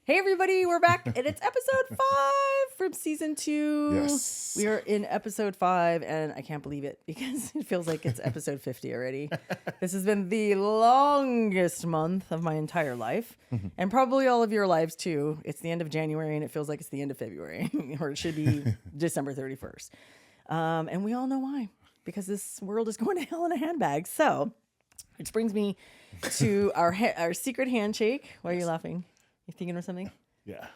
Hey everybody, we're back and it's episode 5 from season 2. Yes. We are in episode 5 and I can't believe it because it feels like it's episode 50 already. This has been the longest month of my entire life and probably all of your lives too. It's the end of January and it feels like it's the end of February or it should be December 31st. And we all know why, because this world is going to hell in a handbag. So, which brings me to our secret handshake. Why are you laughing? You thinking of something? Yeah.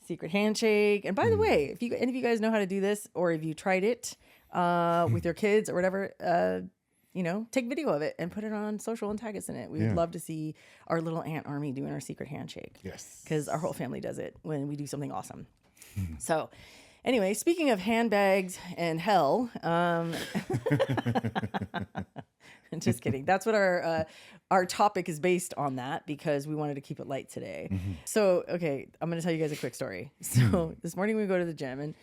Secret handshake. And by the way, if any of you guys know how to do this, or if you tried it with your kids or whatever, take video of it and put it on social and tag us in it. We would love to see our little ant army doing our secret handshake. Yes. Because our whole family does it when we do something awesome. So, anyway, speaking of handbags and hell, just kidding. That's what our topic is based on, that because we wanted to keep it light today. So, okay, I'm going to tell you guys a quick story. So this morning we go to the gym, and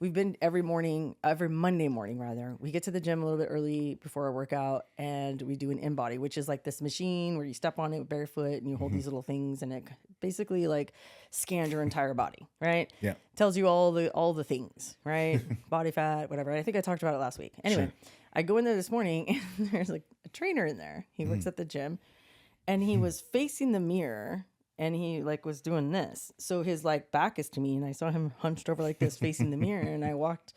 we've been every Monday morning rather. We get to the gym a little bit early before our workout, and we do an in-body, which is like this machine where you step on it barefoot and you hold these little things, and it basically like scans your entire body, right? Yeah. Tells you all the things, right? Body fat, whatever. I think I talked about it last week. Anyway. Sure. I go in there this morning and there's like a trainer in there. He works at the gym, and he was facing the mirror and he like was doing this. So his like back is to me, and I saw him hunched over like this facing the mirror, and I walked.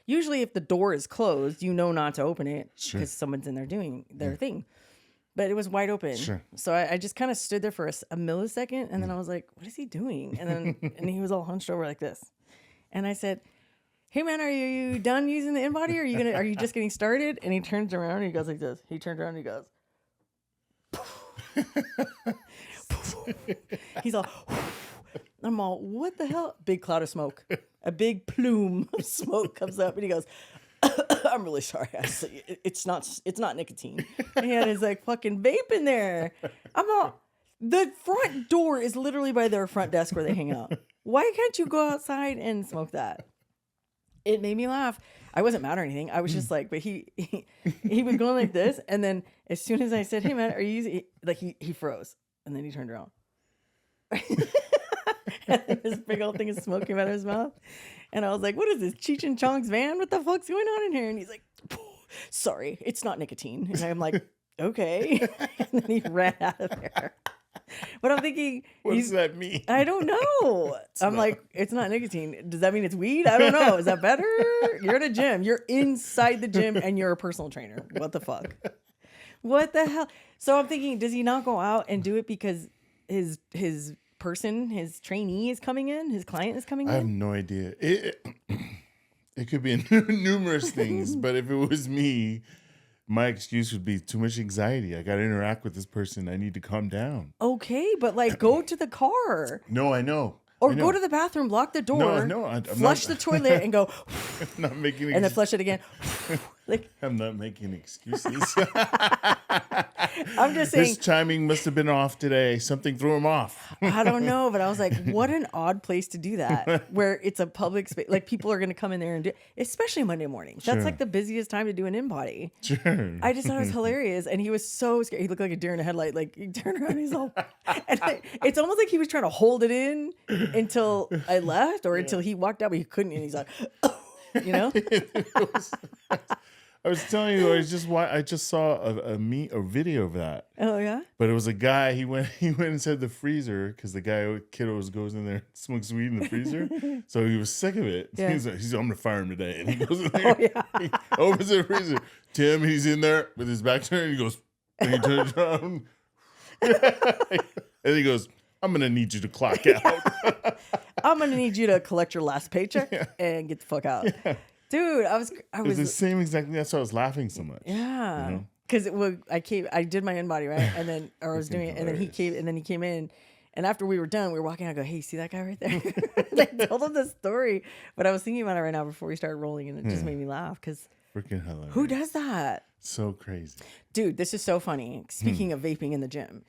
Usually if the door is closed, you know not to open it because someone's in there doing their thing. But it was wide open. Sure. So I just kind of stood there for a millisecond, and then I was like, what is he doing? And then and he was all hunched over like this. And I said, hey man, are you done using the in-body? Are you just getting started? And he turns around and he goes like this. He turned around and he goes. He's all, I'm all, what the hell? Big cloud of smoke. A big plume of smoke comes up, and he goes, I'm really sorry. It's not nicotine. And he had his like fucking vape in there. I'm all, the front door is literally by their front desk where they hang out. Why can't you go outside and smoke that? It made me laugh. I wasn't mad or anything. I was just like, but he was going like this. And then as soon as I said, hey man, are you using, like he froze. And then he turned around. And then this big old thing of smoke came out of his mouth. And I was like, what is this, Cheech and Chong's van? What the fuck's going on in here? And he's like, sorry, it's not nicotine. And I'm like, okay. And then he ran out of there. But I'm thinking, what does that mean? I don't know. I'm like, it's not nicotine. Does that mean it's weed? I don't know. Is that better? You're at a gym. You're inside the gym and you're a personal trainer. What the fuck? What the hell? So I'm thinking, does he not go out and do it because his trainee is coming in? His client is coming in? I have no idea. It could be numerous things, but if it was me, my excuse would be too much anxiety. I got to interact with this person. I need to calm down. Okay, but like go to the car. No, I know. Or go to the bathroom, lock the door, I'm flush the toilet and go, I'm not making and then flush it again. Like, I'm not making excuses. I'm just saying. His timing must have been off today. Something threw him off. I don't know, but I was like, what an odd place to do that, where it's a public space. Like people are going to come in there and do, especially Monday mornings. That's like the busiest time to do an in-body. Sure. I just thought it was hilarious. And he was so scared. He looked like a deer in a headlight. Like he turned around, he's all, and it's almost like he was trying to hold it in until I left or until he walked out, but he couldn't. And he's like, you know? I was telling you, I just saw a video of that. Oh yeah. But it was a guy. He went inside the freezer because the kid always goes in there and smokes weed in the freezer. So he was sick of it. Yeah. He's like, I'm gonna fire him today. And he goes in there. He opens the freezer. Tim, he's in there with his back turned. He goes, and he turns around, and he goes, I'm gonna need you to clock out. I'm gonna need you to collect your last paycheck and get the fuck out. Yeah. Dude, I was the same exactly. That's why I was laughing so much. Yeah, because I did my in-body, right, and then I was doing it, and then he came in, and after we were done, we were walking out. I go, hey, see that guy right there? I told him the story, but I was thinking about it right now before we started rolling, and it just made me laugh because freaking hilarious. Who does that? So crazy, dude. This is so funny. Speaking of vaping in the gym,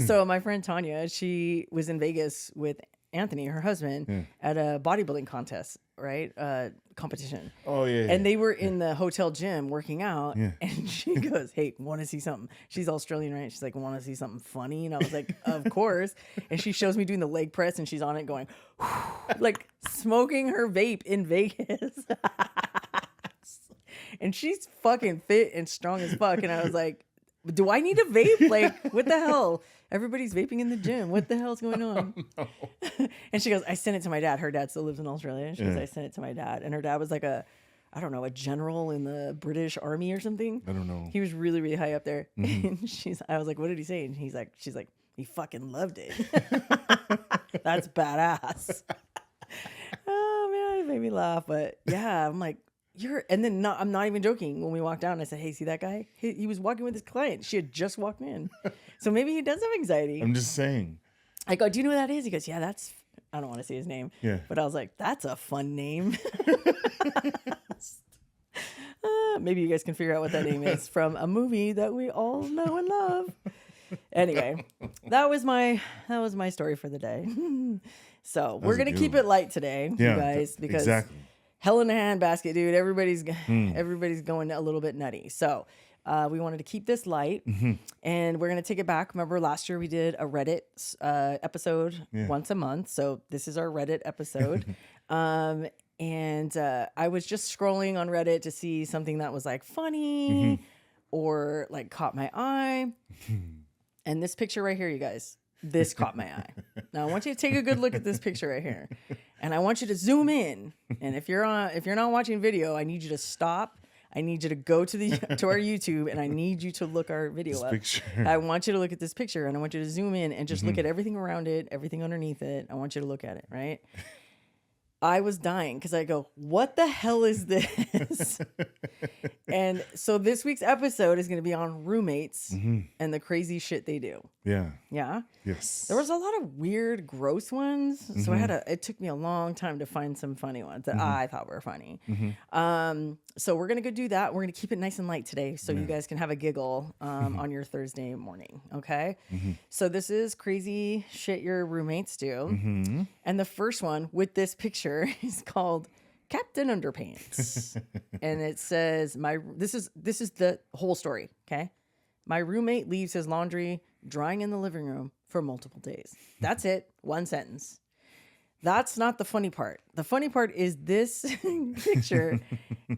so my friend Tanya, she was in Vegas with Anthony, her husband, at a bodybuilding contest, right? Competition. Oh, yeah. And they were in the hotel gym working out. Yeah. And she goes, hey, want to see something? She's Australian, right? She's like, want to see something funny? And I was like, of course. And she shows me doing the leg press, and she's on it going, like smoking her vape in Vegas. And she's fucking fit and strong as fuck. And I was like, do I need a vape? Like, what the hell? Everybody's vaping in the gym. What the hell's going on? Oh, no. And she goes, I sent it to my dad. Her dad still lives in Australia. She goes, I sent it to my dad. And her dad was like a general in the British Army or something. I don't know. He was really, really high up there. And I was like, what did he say? And she's like, he fucking loved it. That's badass. Oh man, it made me laugh. But yeah, I'm like, I'm not even joking. When we walked down, I said, hey, see that guy? He was walking with his client. She had just walked in. So maybe he does have anxiety. I'm just saying. I go, do you know who that is? He goes, yeah, I don't want to say his name. Yeah. But I was like, that's a fun name. Maybe you guys can figure out what that name is from a movie that we all know and love. Anyway, that was my story for the day. So we're going to keep it light today, you guys, because hell in a handbasket, dude. Everybody's going a little bit nutty. So we wanted to keep this light, and we're going to take it back. Remember last year we did a Reddit episode once a month. So this is our Reddit episode. And I was just scrolling on Reddit to see something that was like funny or like caught my eye. And this picture right here, you guys, this caught my eye. Now I want you to take a good look at this picture right here. And I want you to zoom in. And if you're not watching video, I need you to stop. I need you to go to our YouTube, and I need you to look our video up. I want you to look at this picture, and I want you to zoom in and just look at everything around it, everything underneath it. I want you to look at it, right? I was dying because I go, what the hell is this? And so this week's episode is going to be on roommates and the crazy shit they do. Yeah. Yeah? Yes. There was a lot of weird, gross ones. So it took me a long time to find some funny ones that I thought were funny. So we're going to go do that. We're going to keep it nice and light today so you guys can have a giggle on your Thursday morning. Okay? So this is crazy shit your roommates do. And the first one with this picture is called Captain Underpants. And it says, this is the whole story, okay? My roommate leaves his laundry drying in the living room for multiple days. That's it. One sentence. That's not the funny part. The funny part is this picture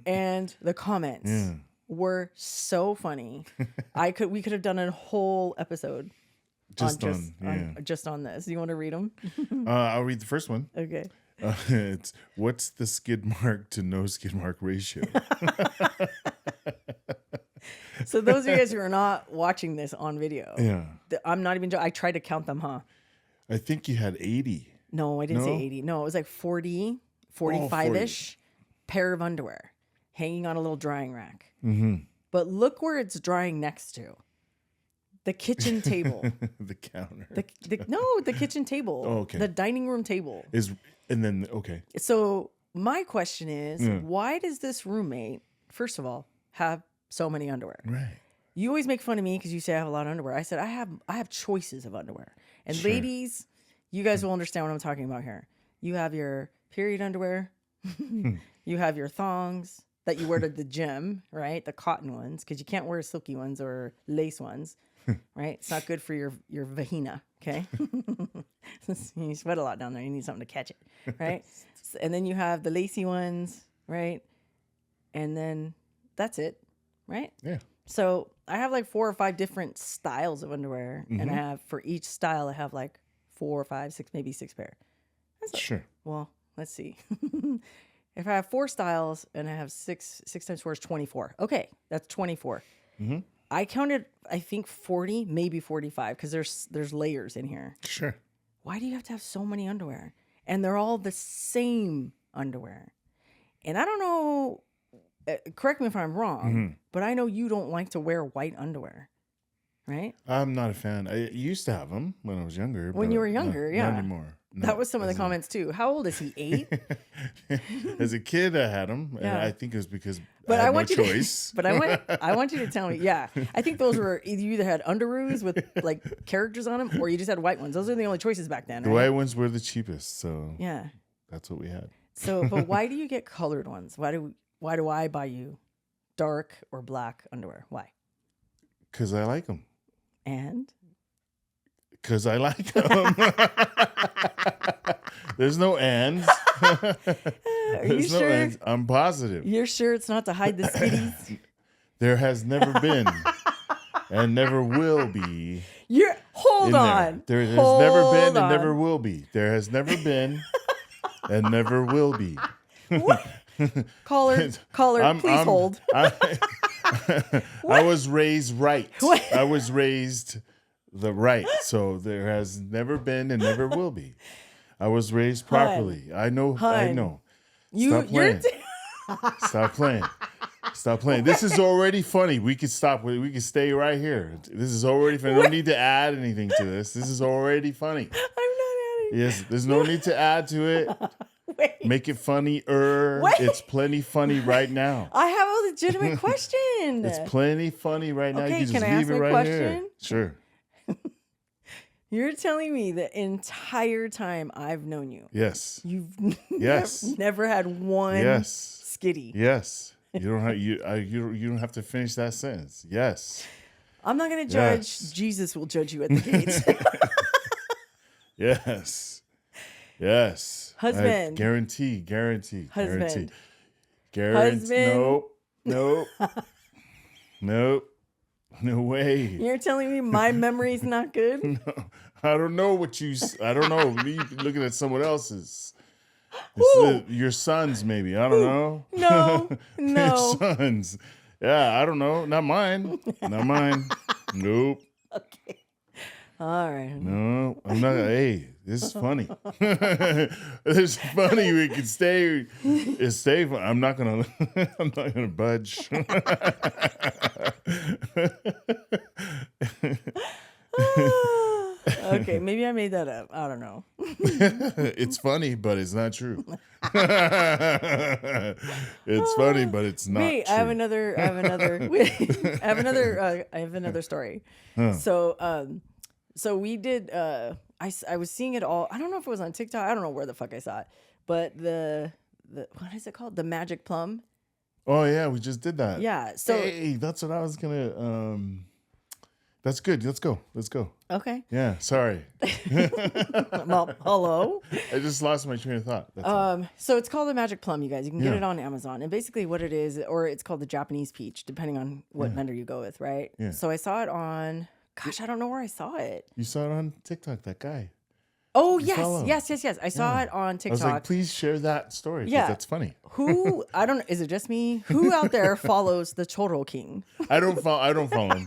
and the comments were so funny. We could have done a whole episode just on this. You want to read them? I'll read the first one. Okay. It's what's the skid mark to no skid mark ratio? So those of you guys who are not watching this on video, I'm not even joking. I tried to count them, I think you had 80. No, I didn't say 80. No, it was like 40, 45-ish pair of underwear hanging on a little drying rack. But look where it's drying next to. The kitchen table. The counter. The kitchen table. Oh, okay. The dining room table. Okay. So my question is, why does this roommate, first of all, have so many underwear? Right. You always make fun of me because you say I have a lot of underwear. I said I have choices of underwear. And ladies, you guys will understand what I'm talking about here. You have your period underwear. You have your thongs that you wear to the gym, right? The cotton ones, because you can't wear silky ones or lace ones. Right? It's not good for your vagina, okay? You sweat a lot down there. You need something to catch it, right? And then you have the lacy ones, right? And then that's it, right? Yeah. So I have like 4 or 5 different styles of underwear. And for each style, I have like 4 or 5, 6, maybe 6 pair. Sure. Well, let's see. If I have 4 styles and I have 6 times 4 is 24. Okay, that's 24. I counted, I think 40, maybe 45, because there's layers in here. Sure. Why do you have to have so many underwear? And they're all the same underwear. And I don't know, correct me if I'm wrong, but I know you don't like to wear white underwear, right? I'm not a fan. I used to have them when I was younger. When you were younger, not anymore. That was some of the comments too. How old is he? 8? As a kid, I had them, and Yeah. I think it was because But I had I no want you choice. to, I want you to tell me. Yeah, I think those were you either had underoos with like characters on them, or you just had white ones. Those are the only choices back then. The Right? white ones were the cheapest, so Yeah. that's what we had. So, but why do you get colored ones? Why do I buy you dark or black underwear? Why? Because I like them. And Because I like them. There's no ands. are you There's no sure? ands. I'm positive. You're sure it's not to hide the skitties? There has never been and never will be. Hold on. There has never been Hold and on. never will be. There has never been and never will be. What? Caller, please hold. I was raised right. What? I was raised the right. So there has never been and never will be. I was raised properly. I know. I Hun. know. You're Stop playing. Stop playing. This is already funny. We could stop. We could stay right here. This is already funny. No need to add anything to this. This is already funny. I'm not adding. Yes, there's no need to add to it. Wait. Make it funnier. Wait. It's plenty funny right now. I have a legitimate question. It's plenty funny right now. Okay, You can can just I leave ask it my right here. question? Sure. You're telling me the entire time I've known you, Yes. you've Yes. never had one Yes. skitty. Yes. You don't have you don't have to finish that sentence. Yes. I'm not going to judge. Yes. Jesus will judge you at the gates. Yes. Yes. Husband. Guarantee. Husband. Nope. Nope. Nope. No way. You're telling me my memory's not good? No. I don't know what you. I don't know. You looking at someone else's. Your sons, maybe. I don't know. No. Your sons. Yeah, I don't know. Not mine. Not mine. Nope. Okay. All right. No, I'm not. Hey, this is funny. This is funny. We can stay. It's safe. I'm not gonna. I'm not gonna budge. Okay, maybe I made that up. I don't know. It's funny, but it's not true. It's funny, but it's not Wait, true. I have another. I have another story. Huh. So we did. I was seeing it all. I don't know if it was on TikTok. I don't know where the fuck I saw it, but the what is it called? The magic plum. Oh yeah, we just did that. Yeah. So hey, that's what I was gonna. That's good. Let's go. okay. Yeah. Sorry. Well, hello. I just lost my train of thought. That's all. So it's called the magic plum, you guys. You can get Yeah. it on Amazon. And basically what it is, or it's called the Japanese peach, depending on what vendor you go with, right? Yeah. So I saw it on, gosh, I don't know where I saw it. You saw it on TikTok. That guy. Oh, follow. yes. I saw Yeah. it on I was TikTok. like, please share that story. 'Cause Yeah. That's funny. Who, I don't know, is it just me? Who out there follows the Choro King? I don't follow him.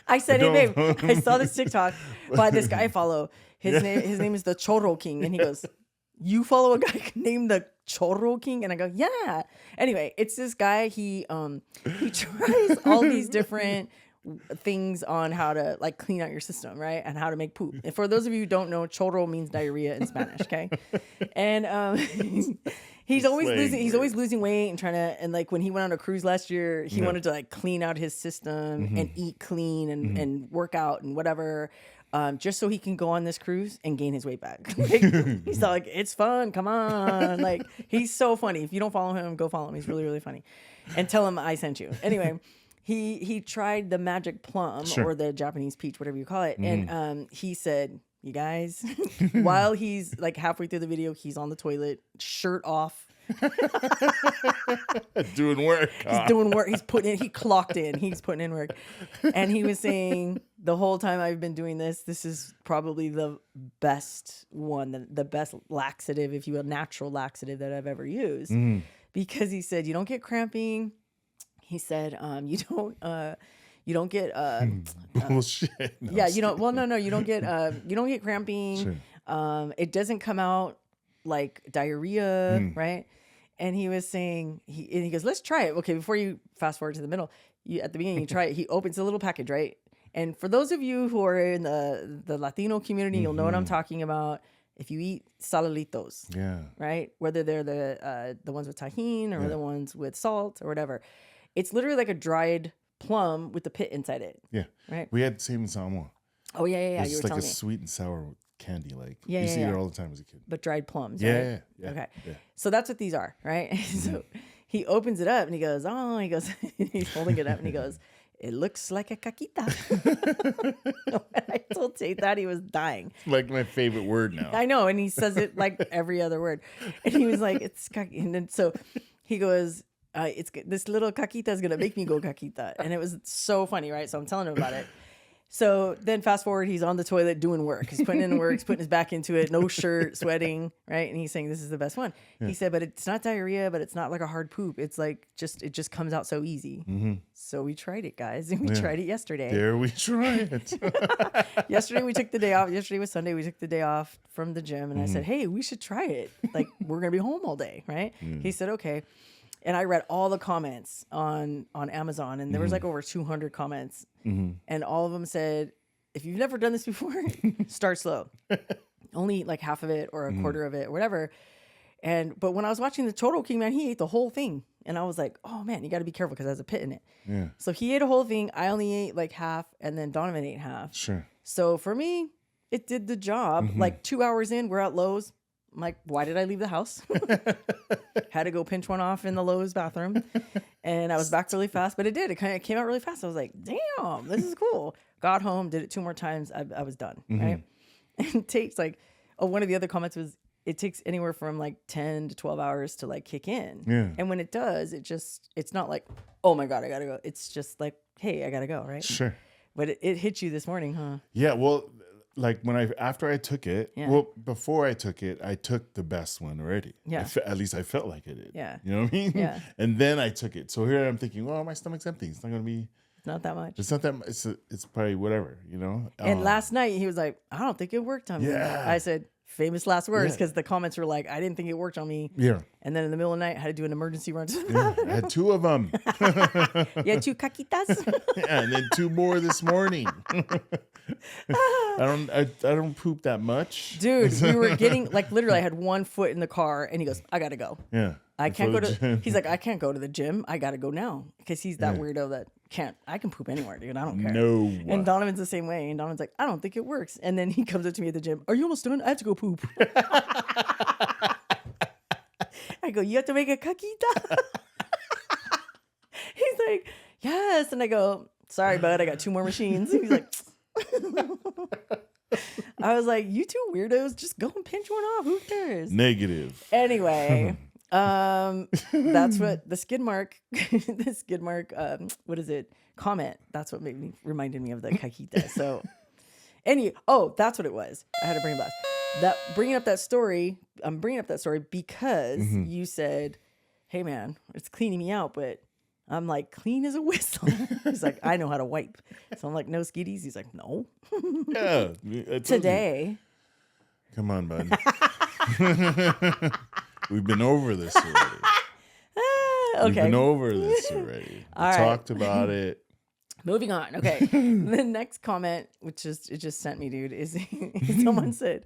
I said, I hey, don't. babe, I saw this TikTok by this guy I follow. His name is the Choro King. And he goes, you follow a guy named the Choro King? And I go, yeah. Anyway, it's this guy. He tries all these different things on how to like clean out your system, right? And how to make poop. And for those of you who don't know, chorro means diarrhea in Spanish, okay? And he's always losing weight and trying to, and like when he went on a cruise last year, he wanted to like clean out his system and eat clean and work out and whatever. Just so he can go on this cruise and gain his weight back. He's like, it's fun. Come on. Like, he's so funny. If you don't follow him, go follow him. He's really, really funny. And tell him I sent you. Anyway, he tried the magic plum or the Japanese peach, whatever you call it. And he said, you guys, while he's like halfway through the video, he's on the toilet, shirt off. Doing work. He's doing work. He clocked in. He's putting in work. And he was saying, the whole time I've been doing this is probably the best one, the best laxative, if you will, natural laxative that I've ever used. Because he said, you don't get cramping. He said, you don't get Bullshit. No, yeah, I'm you don't. Well, no, you don't get cramping. Sure. It doesn't come out like diarrhea, right? And he was saying, he goes, let's try it. Okay, before you fast forward to the middle, at the beginning you try it. He opens a little package, right? And for those of you who are in the Latino community, you'll know what I'm talking about. if you eat salalitos, right? Whether they're the ones with tahini or the ones with salt or whatever, it's literally like a dried plum with the pit inside it. Yeah. Right. We had the same in Samoa. Oh yeah. It's You were like telling a me. sweet and sour candy. Like Yeah, you see yeah. it all the time as a kid. But dried plums. Yeah. Right? Yeah. Okay. Yeah. So that's what these are, right? So he opens it up and he goes, he's holding it up and he goes, it looks like a caquita. When I told Tate that, he was dying. Like my favorite word now. I know, and he says it like every other word. And he was like, it's caquita. And then so he goes, this little caquita is gonna make me go caquita. And it was so funny, right? So I'm telling him about it. So then fast forward, he's on the toilet doing work. He's putting in work, he's putting his back into it, no shirt, sweating, right? And he's saying, this is the best one. He said, but it's not diarrhea, but it's not like a hard poop. It's like it just comes out so easy. So we tried it, guys. And we tried it yesterday. There we try it. Yesterday we took the day off. Yesterday was Sunday. We took the day off from the gym. And I said, hey, we should try it. Like, we're going to be home all day, right? He said, okay. And I read all the comments on Amazon, and there was like over 200 comments. And all of them said, if you've never done this before, start slow. Only eat like half of it or a quarter of it or whatever. But when I was watching the Total King, man, he ate the whole thing. And I was like, oh man, you got to be careful because it has a pit in it. Yeah. So he ate a whole thing. I only ate like half, and then Donovan ate half. Sure. So for me, it did the job. Like 2 hours in, we're at Lowe's. I'm like, why did I leave the house? Had to go pinch one off in the Lowe's bathroom. And I was back really fast, but it did. It kind of came out really fast. I was like, damn, this is cool. Got home, did it 2 more times. I was done, right? And it takes like, one of the other comments was, it takes anywhere from like 10 to 12 hours to like kick in. Yeah. And when it does, it's not like, oh my God, I got to go. It's just like, hey, I got to go, right? Sure. But it hit you this morning, huh? Yeah, well, like after I took it, well, before I took it, I took the best one already. Yeah. At least I felt like I did. Yeah. You know what I mean? Yeah. And then I took it. So here I'm thinking, well, my stomach's empty. It's not going to be. Not that much. It's not that much. It's probably whatever, you know? And last night he was like, I don't think it worked on me. I said, famous last words, because the comments were like, I didn't think it worked on me. Yeah. And then in the middle of the night, I had to do an emergency run. I had 2 of them. You had 2 caquitas? Yeah, and then 2 more this morning. I don't poop that much. Dude, we were getting, like, literally I had 1 foot in the car and he goes, I gotta go. Yeah. I can't go to, he's like, I can't go to the gym. I gotta go now. Because he's that weirdo that I can poop anywhere, dude. I don't care. No. And Donovan's the same way. And Donovan's like, I don't think it works. And then he comes up to me at the gym. Are you almost done? I have to go poop. I go, you have to make a caquita? He's like, yes. And I go, sorry, bud. I got 2 more machines. He's like, I was like, you 2 weirdos, just go and pinch one off. Who cares? Negative. Anyway, that's what the skid mark, what is it? Comment. That's what reminded me of the caquita. So that's what it was. I had to bring it back. Bringing up that story, I'm bringing up that story because you said, hey man, it's cleaning me out, but I'm like, clean as a whistle. He's like, I know how to wipe. So I'm like, no skiddies. He's like, no. Yeah. Today. Come on, bud. We've been over this already. Okay. We've been over this already. We talked about it. Moving on. Okay. The next comment, it just sent me, dude, is someone said,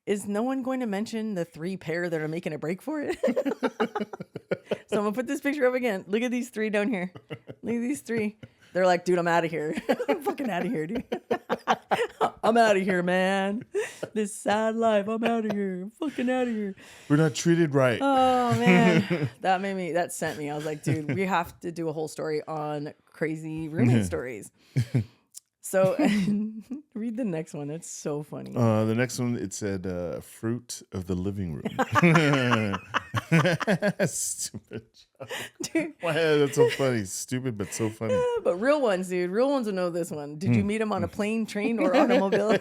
is no one going to mention the 3 pair that are making a break for it? So I'm going to put this picture up again. Look at these 3 down here. Look at these 3. They're like, dude, I'm out of here. I'm fucking out of here, dude. I'm out of here, man. This sad life. I'm out of here. I'm fucking out of here. We're not treated right. Oh, man. That sent me. I was like, dude, we have to do a whole story on crazy roommate stories. So read the next one. That's so funny. The next one, it said fruit of the living room. Stupid. Dude. Why, that's so funny. Stupid, but so funny. Yeah, but real ones, dude. Real ones will know this one. Did you meet him on a plane, train, or automobile?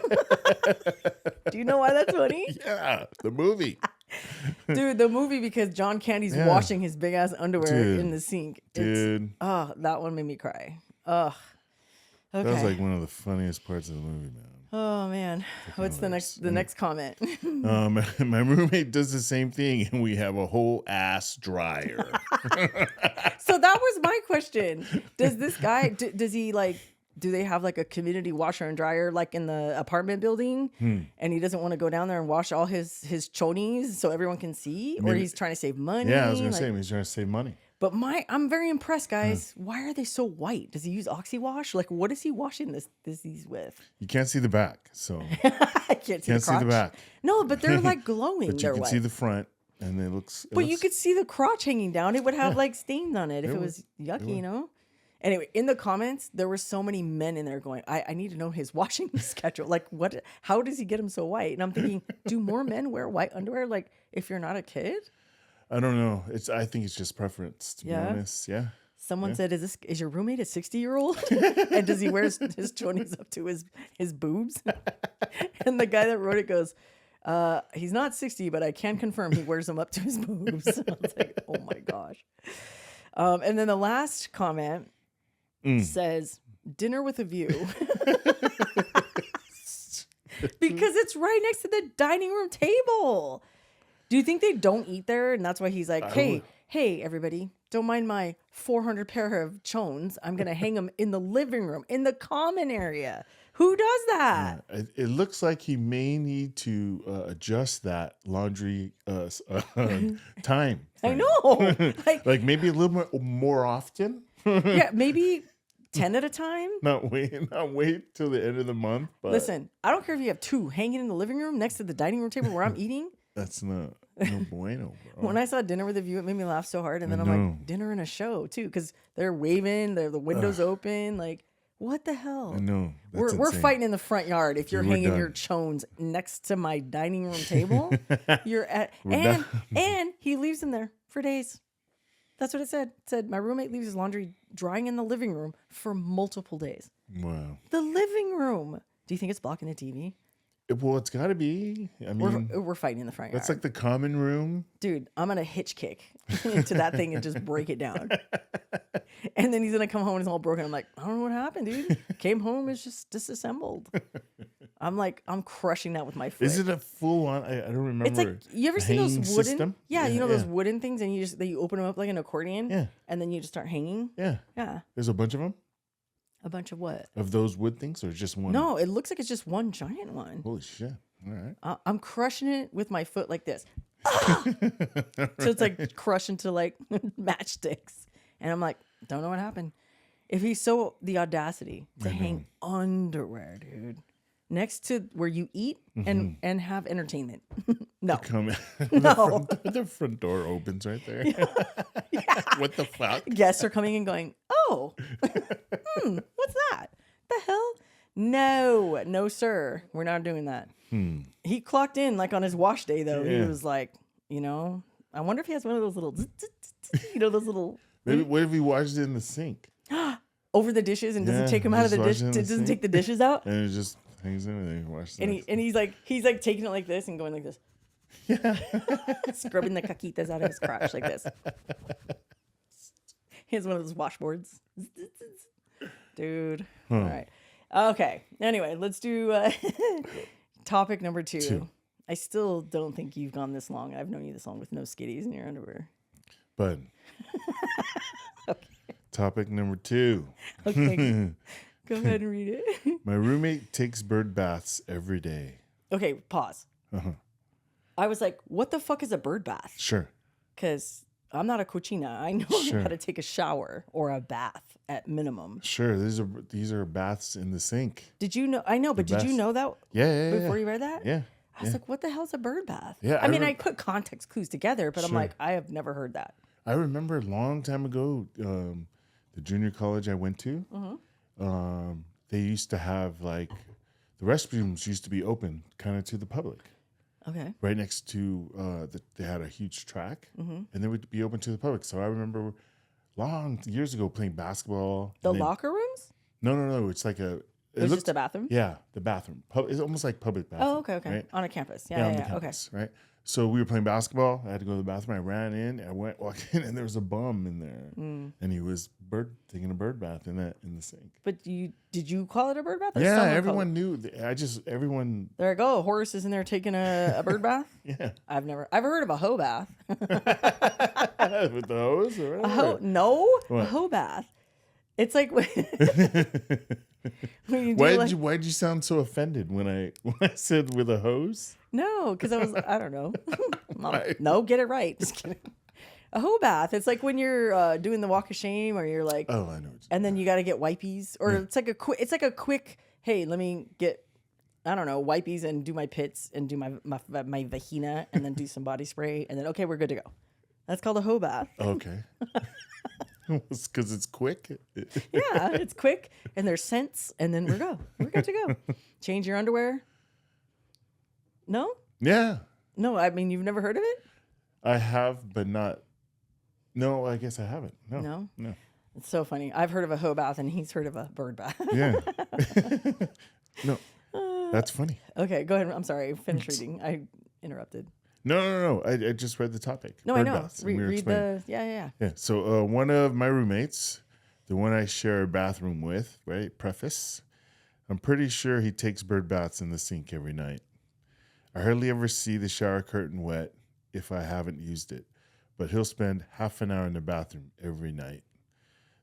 Do you know why that's funny? Yeah, the movie. Dude, the movie, because John Candy's washing his big ass underwear in the sink. That one made me cry. Ugh. Okay. That was like one of the funniest parts of the movie, man. Oh man, what's the next comment? My roommate does the same thing, and we have a whole ass dryer. So that was my question. Does this guy does he like do they have like a community washer and dryer like in the apartment building? And he doesn't want to go down there and wash all his chonies so everyone can see? Or he's trying to save money? Yeah, I was going to say, he's trying to save money. But I'm very impressed, guys. Why are they so white? Does he use Oxy Wash? Like, what is he washing these with? You can't see the back, so. I can't see the back. No, but they're like glowing. But you can see the front, and it looks. You could see the crotch hanging down. It would have like stains on it if it was yucky, you know? Anyway, in the comments, there were so many men in there going, I need to know his washing schedule. Like, how does he get him so white? And I'm thinking, do more men wear white underwear? Like, if you're not a kid? I don't know. I think it's just preference, to be honest. Yeah. Someone said, is your roommate a 60-year-old? And does he wear his chonies up to his boobs? And the guy that wrote it goes, he's not 60, but I can confirm he wears them up to his boobs. I was like, oh my gosh. And then the last comment says, dinner with a view. Because it's right next to the dining room table. Do you think they don't eat there? And that's why he's like, hey, everybody, don't mind my 400 pair of chones. I'm going to hang them in the living room, in the common area. Who does that? It looks like he may need to adjust that laundry time. I know. Like maybe a little more often. Yeah, maybe 10 at a time. Not wait till the end of the month. But listen, I don't care if you have 2 hanging in the living room next to the dining room table where I'm eating. That's no bueno, bro. When I saw Dinner with a View, it made me laugh so hard. And then I'm like, dinner and a show, too, because they're waving, the windows open. Like, what the hell? I know. We're fighting in the front yard if you're hanging your chones next to my dining room table. You're at and he leaves them there for days. That's what it said. It said, my roommate leaves his laundry drying in the living room for multiple days. Wow. The living room. Do you think it's blocking the TV? Well, it's got to be. I mean, we're fighting in the front yard. That's like the common room. Dude, I'm going to hitch kick into that thing and just break it down. And then he's going to come home and it's all broken. I'm like, I don't know what happened, dude. Came home, it's just disassembled. I'm like, I'm crushing that with my foot. Is it a full on? I don't remember. It's like, you ever seen those wooden? System? Yeah, you know those wooden things and you open them up like an accordion? Yeah. And then you just start hanging? Yeah. Yeah. There's a bunch of them? A bunch of what? Of those wood things or just one? No, it looks like it's just one giant one. Holy shit. All right. I'm crushing it with my foot like this. So it's like crushing to like matchsticks. And I'm like, don't know what happened. If he's the audacity to hang underwear, dude, next to where you eat and have entertainment. No. No. The front door opens right there. Yeah. What the fuck? Guests are coming and going, oh, what's that? The hell? No, sir. We're not doing that. He clocked in like on his wash day, though. Yeah. He was like, I wonder if he has one of those little, those little. Maybe what if he washes it in the sink? Over the dishes and doesn't take them out of the dish. Doesn't take the dishes out. And it just hangs in and he washes it. And he's like taking it like this and going like this. Yeah. Scrubbing the caquitas out of his crotch like this. He has one of those washboards. Dude. All right. Okay. Anyway, let's do topic number 2. I still don't think you've gone this long. I've known you this long with no skitties in your underwear. But okay. Topic number 2. Okay. Go ahead and read it. My roommate takes bird baths every day. Okay, pause. I was like, what the fuck is a bird bath? Sure. Because I'm not a cochina. I know how to take a shower or a bath at minimum. Sure. These are baths in the sink. Did you know? I know, but did you know that? Yeah. Before you read that? Yeah. I was like, what the hell's a bird bath? Yeah. I mean, I put context clues together, but I'm like, I have never heard that. I remember a long time ago, the junior college I went to, they used to have like, the restrooms used to be open kind of to the public. Okay. Right next to, they had a huge track, and they would be open to the public. So I remember years ago playing basketball. The locker rooms? No. It's like it was just a bathroom? Yeah, the bathroom. It's almost like public bathroom. Oh, okay. Right? On a campus. Yeah, on the campus, right? So we were playing basketball. I had to go to the bathroom. I ran in. Walked in, and there was a bum in there, and he was taking a bird bath in the sink. But did you call it a bird bath? Yeah, everyone knew. Everyone. There you go. Horace is in there taking a bird bath. Yeah, I've heard of a hoe bath. With the hose or whatever. No, a hoe bath. It's like when you do why'd you sound so offended when I said with a hose? No, because I don't know. No, get it right. Just kidding. A hoe bath. It's like when you're doing the walk of shame, or you're like, oh, I know. And then you got to get wipies, or it's like a quick. Hey, let me get, I don't know, wipies and do my pits and do my vagina and then do some body spray and then okay, we're good to go. That's called a hoe bath. Okay. It's because it's quick. Yeah, it's quick and there's scents and then we're good to go. Change your underwear. No? Yeah. No, I mean, you've never heard of it? I have, but not. No, I guess I haven't. No. It's so funny. I've heard of a hoe bath and he's heard of a bird bath. Yeah. No, that's funny. Okay, go ahead. I'm sorry. Finish reading. I interrupted. No. I just read the topic. No, bird I know. Baths, Read the. Yeah. Yeah. So one of my roommates, the one I share a bathroom with, right? Preface. I'm pretty sure he takes bird baths in the sink every night. I hardly ever see the shower curtain wet if I haven't used it, but he'll spend half an hour in the bathroom every night.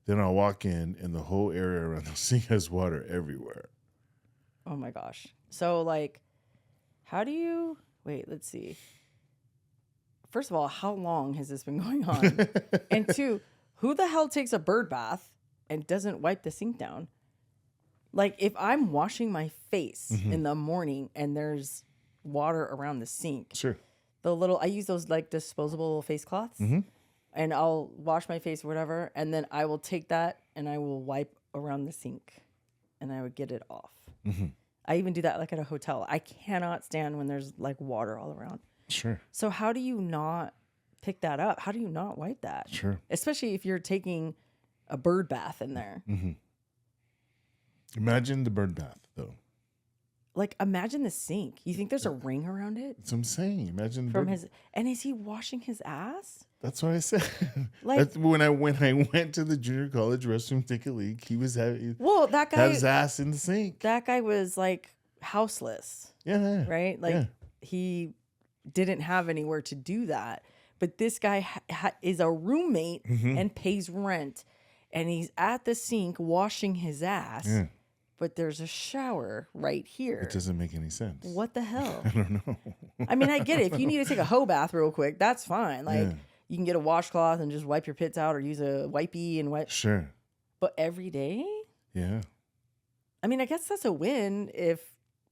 Then I'll walk in and the whole area around the sink has water everywhere. Oh my gosh. So like, how do you, wait, let's see. First of all, how long has this been going on? And two, who the hell takes a bird bath and doesn't wipe the sink down? Like if I'm washing my face in the morning and there's water around the sink. Sure. I use those like disposable face cloths and I'll wash my face or whatever. And then I will take that and I will wipe around the sink and I would get it off. I even do that like at a hotel. I cannot stand when there's like water all around. Sure. So how do you not pick that up? How do you not wipe that? Sure. Especially if you're taking a bird bath in there. Imagine the bird bath though. Like imagine the sink. You think there's a ring around it? That's what I'm saying. Imagine the From bird. and is he washing his ass? That's what I said. Like when I went to the junior college restroom to take a leak, he was having that guy had his ass in the sink. That guy was like houseless. Yeah. Right? Like he didn't have anywhere to do that. But this guy is a roommate and pays rent. And he's at the sink washing his ass. Yeah. But there's a shower right here. It doesn't make any sense. What the hell? I don't know. I mean, I get it. If you need to take a hoe bath real quick, that's fine. Like you can get a washcloth and just wipe your pits out or use a wipey and wipe. Sure. But every day? Yeah. I mean, I guess that's a win if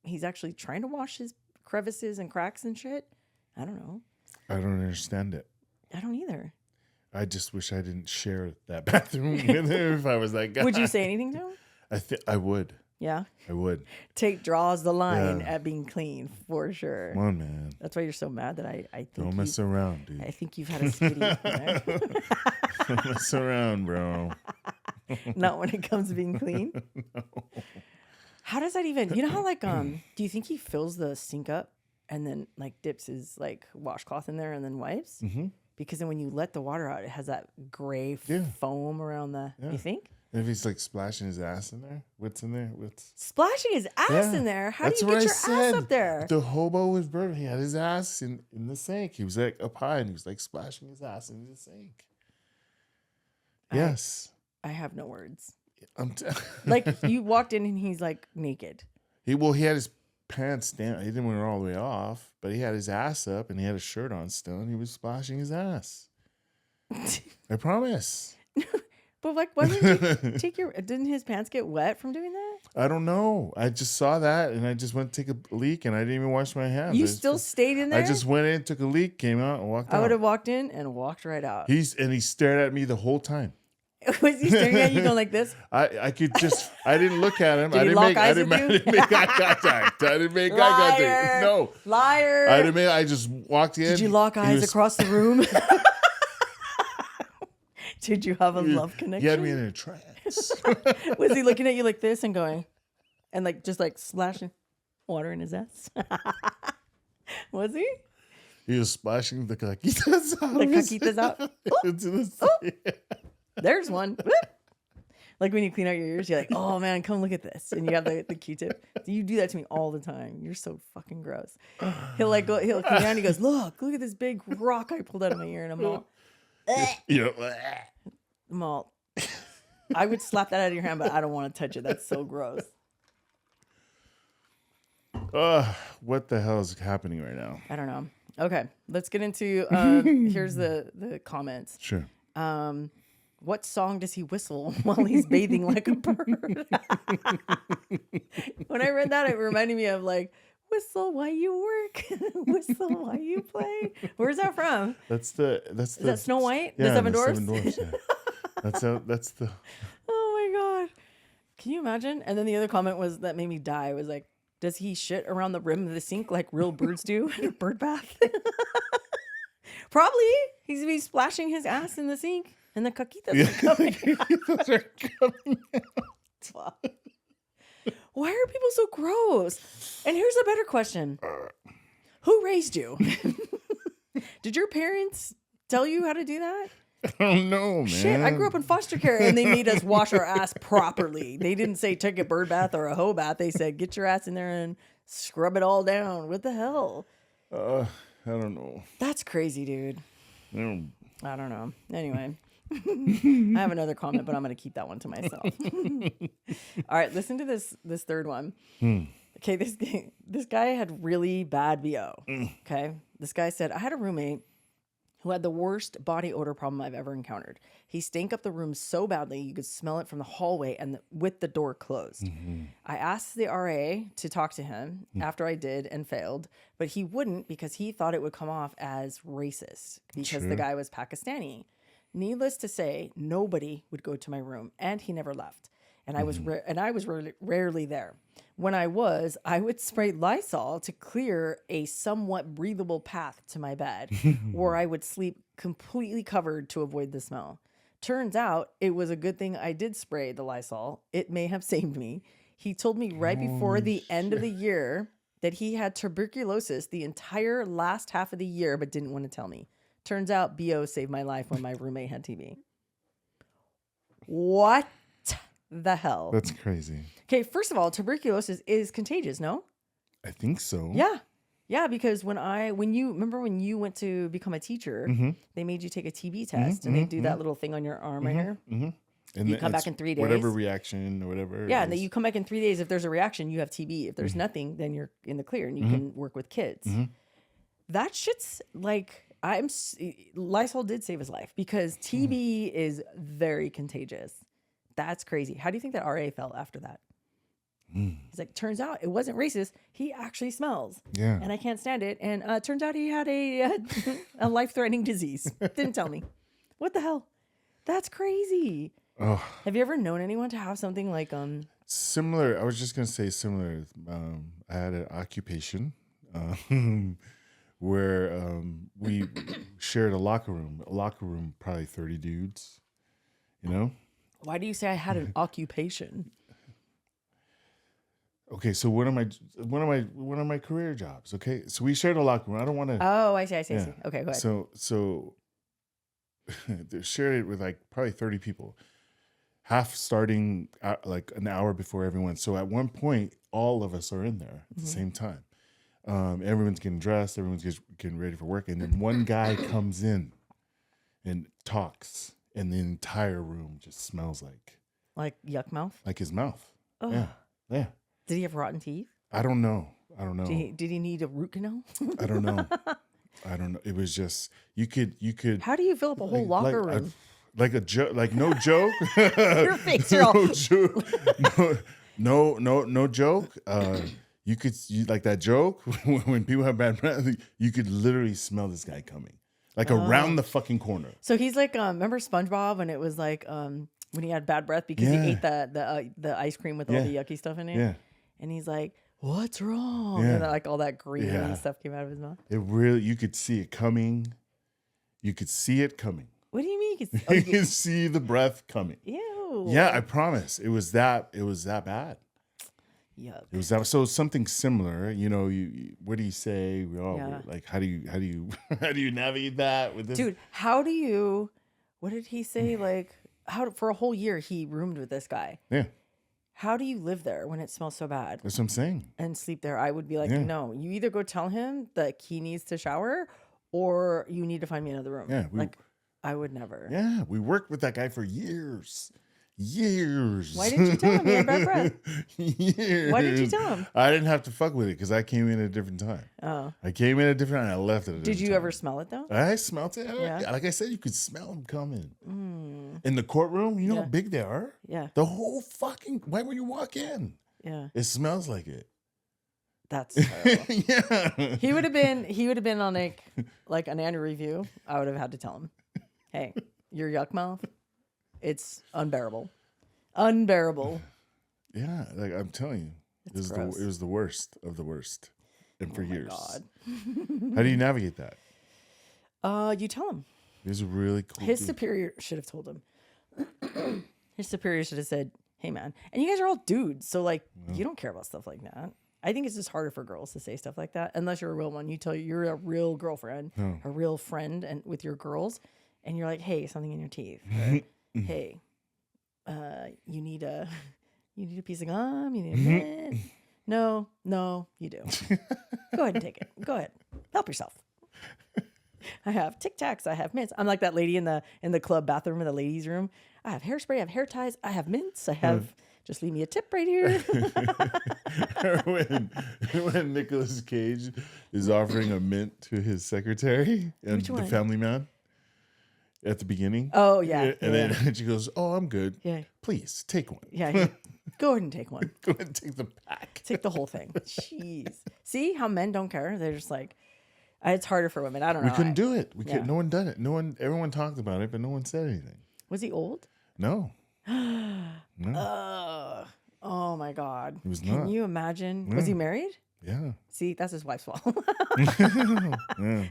he's actually trying to wash his crevices and cracks and shit. I don't know. I don't understand it. I don't either. I just wish I didn't share that bathroom with him if I was that guy. Would you say anything to him? I would. Yeah? I would. Draws the line at being clean, for sure. Come on, man. That's why you're so mad that I think don't mess around, dude. I think you've had a skitty. Don't mess around, bro. Not when it comes to being clean? No. How does that even, you know how like, do you think he fills the sink up and then like dips his like washcloth in there and then wipes? Because then when you let the water out, it has that gray foam around the, you think? And if he's like splashing his ass in there, what's in there? Splashing his ass in there? How do you get your ass up there? The hobo was burning. He had his ass in the sink. He was like up high and he was like splashing his ass in the sink. Yes. I have no words. Like you walked in and he's like naked. He had his pants down. He didn't wear it all the way off, but he had his ass up and he had a shirt on still and he was splashing his ass. I promise. But like, didn't his pants get wet from doing that? I don't know. I just saw that and I just went to take a leak and I didn't even wash my hands. You still stayed in there? I just went in, took a leak, came out and walked out. I would have walked in and walked right out. He stared at me the whole time. Was he staring at you going like this? I could just, I didn't look at him. Did he lock eyes with you? I didn't make eye contact. I didn't make eye contact. No. Liar. I just walked in. Did you lock eyes across the room? Did you have a love connection? He had me in a trance. Was he looking at you like this and going, and like just like splashing water in his ass? Was he? He was splashing the caquitas out. The caquitas out? There's one. Like when you clean out your ears, you're like, oh man, come look at this. And you have the Q-tip. You do that to me all the time. You're so fucking gross. He'll come down and he goes, look at this big rock I pulled out of my ear. And I'm all, you know, I'm all, I would slap that out of your hand, but I don't want to touch it. That's so gross. What the hell is happening right now? I don't know. Okay, let's get into here's the comments. Sure. What song does he whistle while he's bathing like a bird? When I read that, it reminded me of like, whistle while you work, whistle while you play. Where's that from? Is that Snow White? Yeah, the Seven Dwarfs? Seven Dwarfs, yeah. That's the. Oh my God. Can you imagine? And then the other comment was that made me die. It was like, does he shit around the rim of the sink like real birds do in a bird bath? Probably. He's splashing his ass in the sink and the caquitas are coming out. Why are people so gross? And here's a better question. Who raised you? Did your parents tell you how to do that? I don't know, man. Shit, I grew up in foster care and they made us wash our ass properly. They didn't say take a bird bath or a hoe bath. They said get your ass in there and scrub it all down. What the hell? I don't know. That's crazy, dude. I don't know. Anyway, I have another comment, but I'm going to keep that one to myself. All right, listen to this third one. Okay, this guy had really bad BO. Okay, this guy said, I had a roommate who had the worst body odor problem I've ever encountered. He stank up the room so badly you could smell it from the hallway and with the door closed. I asked the RA to talk to him after I did and failed, but he wouldn't because he thought it would come off as racist because the guy was Pakistani. Needless to say, nobody would go to my room and he never left. And I was rarely there. When I would spray Lysol to clear a somewhat breathable path to my bed, or I would sleep completely covered to avoid the smell. Turns out it was a good thing I did spray the Lysol. It may have saved me. He told me right before the end of the year that he had tuberculosis the entire last half of the year, but didn't want to tell me. Turns out BO saved my life when my roommate had TB. What the hell? That's crazy. Okay, first of all, tuberculosis is contagious, no? I think so. Yeah, because when you went to become a teacher, they made you take a TB test and they do that little thing on your arm right here. And you come back in 3 days. Whatever reaction or whatever. Yeah, and then you come back in 3 days. If there's a reaction, you have TB. If there's nothing, then you're in the clear and you can work with kids. That shit's like, Lysol did save his life because TB is very contagious. That's crazy. How do you think that RA felt after that? He's like, turns out it wasn't racist. He actually smells. Yeah. And I can't stand it. And turns out he had a life-threatening disease. Didn't tell me. What the hell? That's crazy. Oh. Have you ever known anyone to have something like similar? I was just gonna say similar. I had an occupation where we shared a locker room. Probably 30 dudes. You know. Why do you say I had an occupation? Okay, so one of my career jobs. Okay, so we shared a locker room. I don't want to. Oh, I see. Okay, go ahead. So they shared it with like probably 30 people, half starting like an hour before everyone. So at one point, all of us are in there at the same time. Everyone's getting dressed. Everyone's getting ready for work, and then one guy comes in and talks, and the entire room just smells like yuck mouth, like his mouth. Oh. Yeah. Did he have rotten teeth? I don't know. Did he need a root canal? I don't know. It was just you could. How do you fill up a whole locker room? Like a joke, like no joke. Your face, you're all. No joke. You like that joke when people have bad breath. You could literally smell this guy coming, like around the fucking corner. So he's like, remember SpongeBob when it was like, when he had bad breath because he ate the ice cream with all the yucky stuff in it. Yeah. And he's like, what's wrong? Yeah. And like all that green and stuff came out of his mouth. It really, you could see it coming. You could see it coming. What do you mean? You can see the breath coming. Ew. Yeah, I promise. It was that bad. Yuck. It was that. So something similar. You know, what do you say? Like, how do you navigate that with this? Dude, what did he say? Like, for a whole year he roomed with this guy. Yeah. How do you live there when it smells so bad? That's what I'm saying. And sleep there? I would be like, no, you either go tell him that he needs to shower or you need to find me another room. Yeah. I would never. Yeah. We worked with that guy for years. Years. Why didn't you tell him he had bad breath? Years. Why did you tell him? I didn't have to fuck with it because I came in at a different time. Oh. I came in at a different time. I left it at a different time. Did you ever smell it though? I smelled it. Yeah. Like I said, you could smell them coming. In the courtroom, you know how big they are? Yeah. The whole fucking, right when you walk in. Yeah. It smells like it. That's terrible. Yeah. He would have been on like an annual review. I would have had to tell him, hey, your yuck mouth, it's unbearable. Unbearable. Yeah, like I'm telling you, it was the worst of the worst, and for years. God. How do you navigate that? You tell him. It was a really cool. His superior should have told him. His superior should have said, "Hey, man," and you guys are all dudes, so like you don't care about stuff like that. I think it's just harder for girls to say stuff like that unless you're a real one. You tell you're a real girlfriend, a real friend, and with your girls, and you're like, "Hey, something in your teeth." Or, hey. You need a piece of gum. You need a mint. No, you do. Go ahead and take it. Go ahead, help yourself. I have Tic Tacs. I have mints. I'm like that lady in the club bathroom in the ladies' room. I have hairspray. I have hair ties. I have mints. I have. Just leave me a tip right here. when Nicolas Cage is offering a mint to his secretary and the family man. At the beginning. Oh, yeah. And then she goes, "Oh, I'm good. Yeah. Please, take one." Yeah. Go ahead and take one. Go ahead and take the pack. Take the whole thing. Jeez. See how men don't care? They're just like, it's harder for women. I don't know. We couldn't do it. No one done it. Everyone talked about it, but no one said anything. Was he old? No. No. Oh, my God. He was Can not. you imagine? Yeah. Was he married? Yeah. See, that's his wife's fault. Yeah.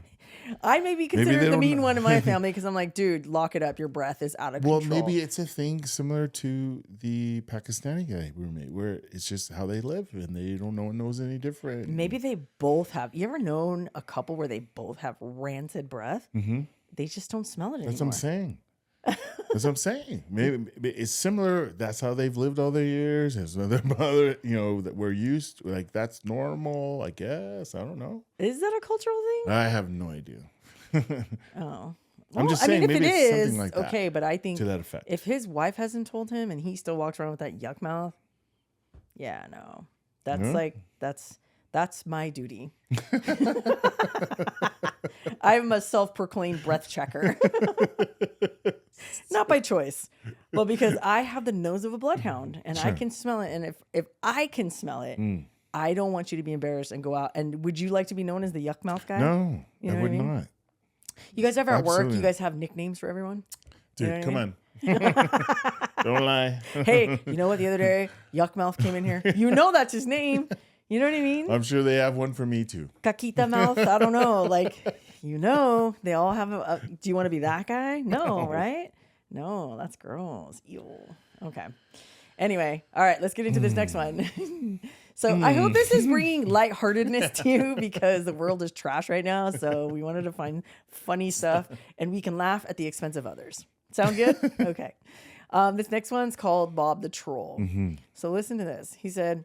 I may be considered the mean one in my family because I'm like, dude, lock it up. Your breath is out of control. Well, maybe it's a thing similar to the Pakistani guy roommate where it's just how they live and no one knows any different. Maybe they both have. You ever known a couple where they both have rancid breath? Mm-hmm. They just don't smell it anymore. That's what I'm saying. That's what I'm saying. Maybe it's similar. That's how they've lived all their years. There's another mother, that we're used to. Like, that's normal, I guess. I don't know. Is that a cultural thing? I have no idea. Oh. I'm just saying, maybe it's something like that. Okay, but I think to that effect. If his wife hasn't told him and he still walks around with that yuck mouth, yeah, no. That's my duty. I'm a self-proclaimed breath checker. Not by choice. Well, because I have the nose of a bloodhound and I can smell it. And if I can smell it, I don't want you to be embarrassed and go out. And would you like to be known as the yuck mouth guy? No, I would not. You guys ever at work, you guys have nicknames for everyone? Dude, come on. Don't lie. Hey, you know what? The other day, yuck mouth came in here. You know that's his name. You know what I mean? I'm sure they have one for me too. Caquita mouth. I don't know. Like, they all have do you want to be that guy? No, right? No, that's gross. Ew. Okay. Anyway, all right, let's get into this next one. So I hope this is bringing lightheartedness to you because the world is trash right now. So we wanted to find funny stuff and we can laugh at the expense of others. Sound good? Okay. This next one's called Bob the Troll. Mm-hmm. So listen to this. He said,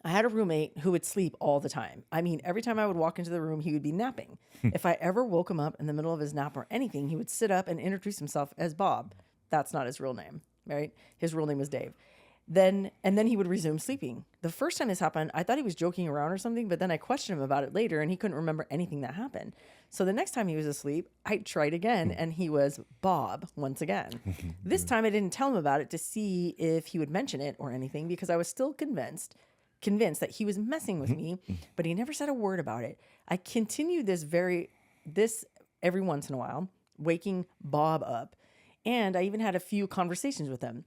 I had a roommate who would sleep all the time. I mean, every time I would walk into the room, he would be napping. If I ever woke him up in the middle of his nap or anything, he would sit up and introduce himself as Bob. That's not his real name, right? His real name was Dave. Then he would resume sleeping. The first time this happened, I thought he was joking around or something, but then I questioned him about it later and he couldn't remember anything that happened. So the next time he was asleep, I tried again and he was Bob once again. This time I didn't tell him about it to see if he would mention it or anything because I was still convinced that he was messing with me, but he never said a word about it. I continued this every once in a while, waking Bob up. And I even had a few conversations with him.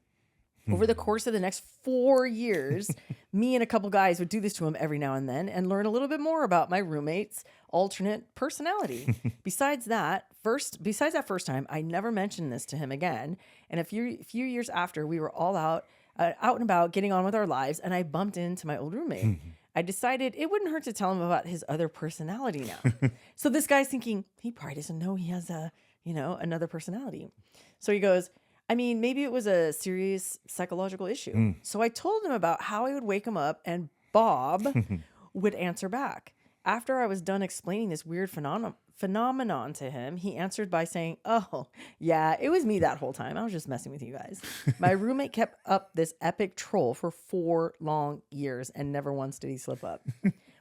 Over the course of the next 4 years, me and a couple guys would do this to him every now and then and learn a little bit more about my roommate's alternate personality. Besides that first time, I never mentioned this to him again. And a few years after, we were all out and about getting on with our lives, and I bumped into my old roommate. I decided it wouldn't hurt to tell him about his other personality now. So this guy's thinking, he probably doesn't know he has another personality. So he goes, I mean, maybe it was a serious psychological issue. So I told him about how I would wake him up and Bob would answer back. After I was done explaining this weird phenomenon to him, he answered by saying, "Oh, yeah, it was me that whole time. I was just messing with you guys." My roommate kept up this epic troll for 4 long years and never once did he slip up.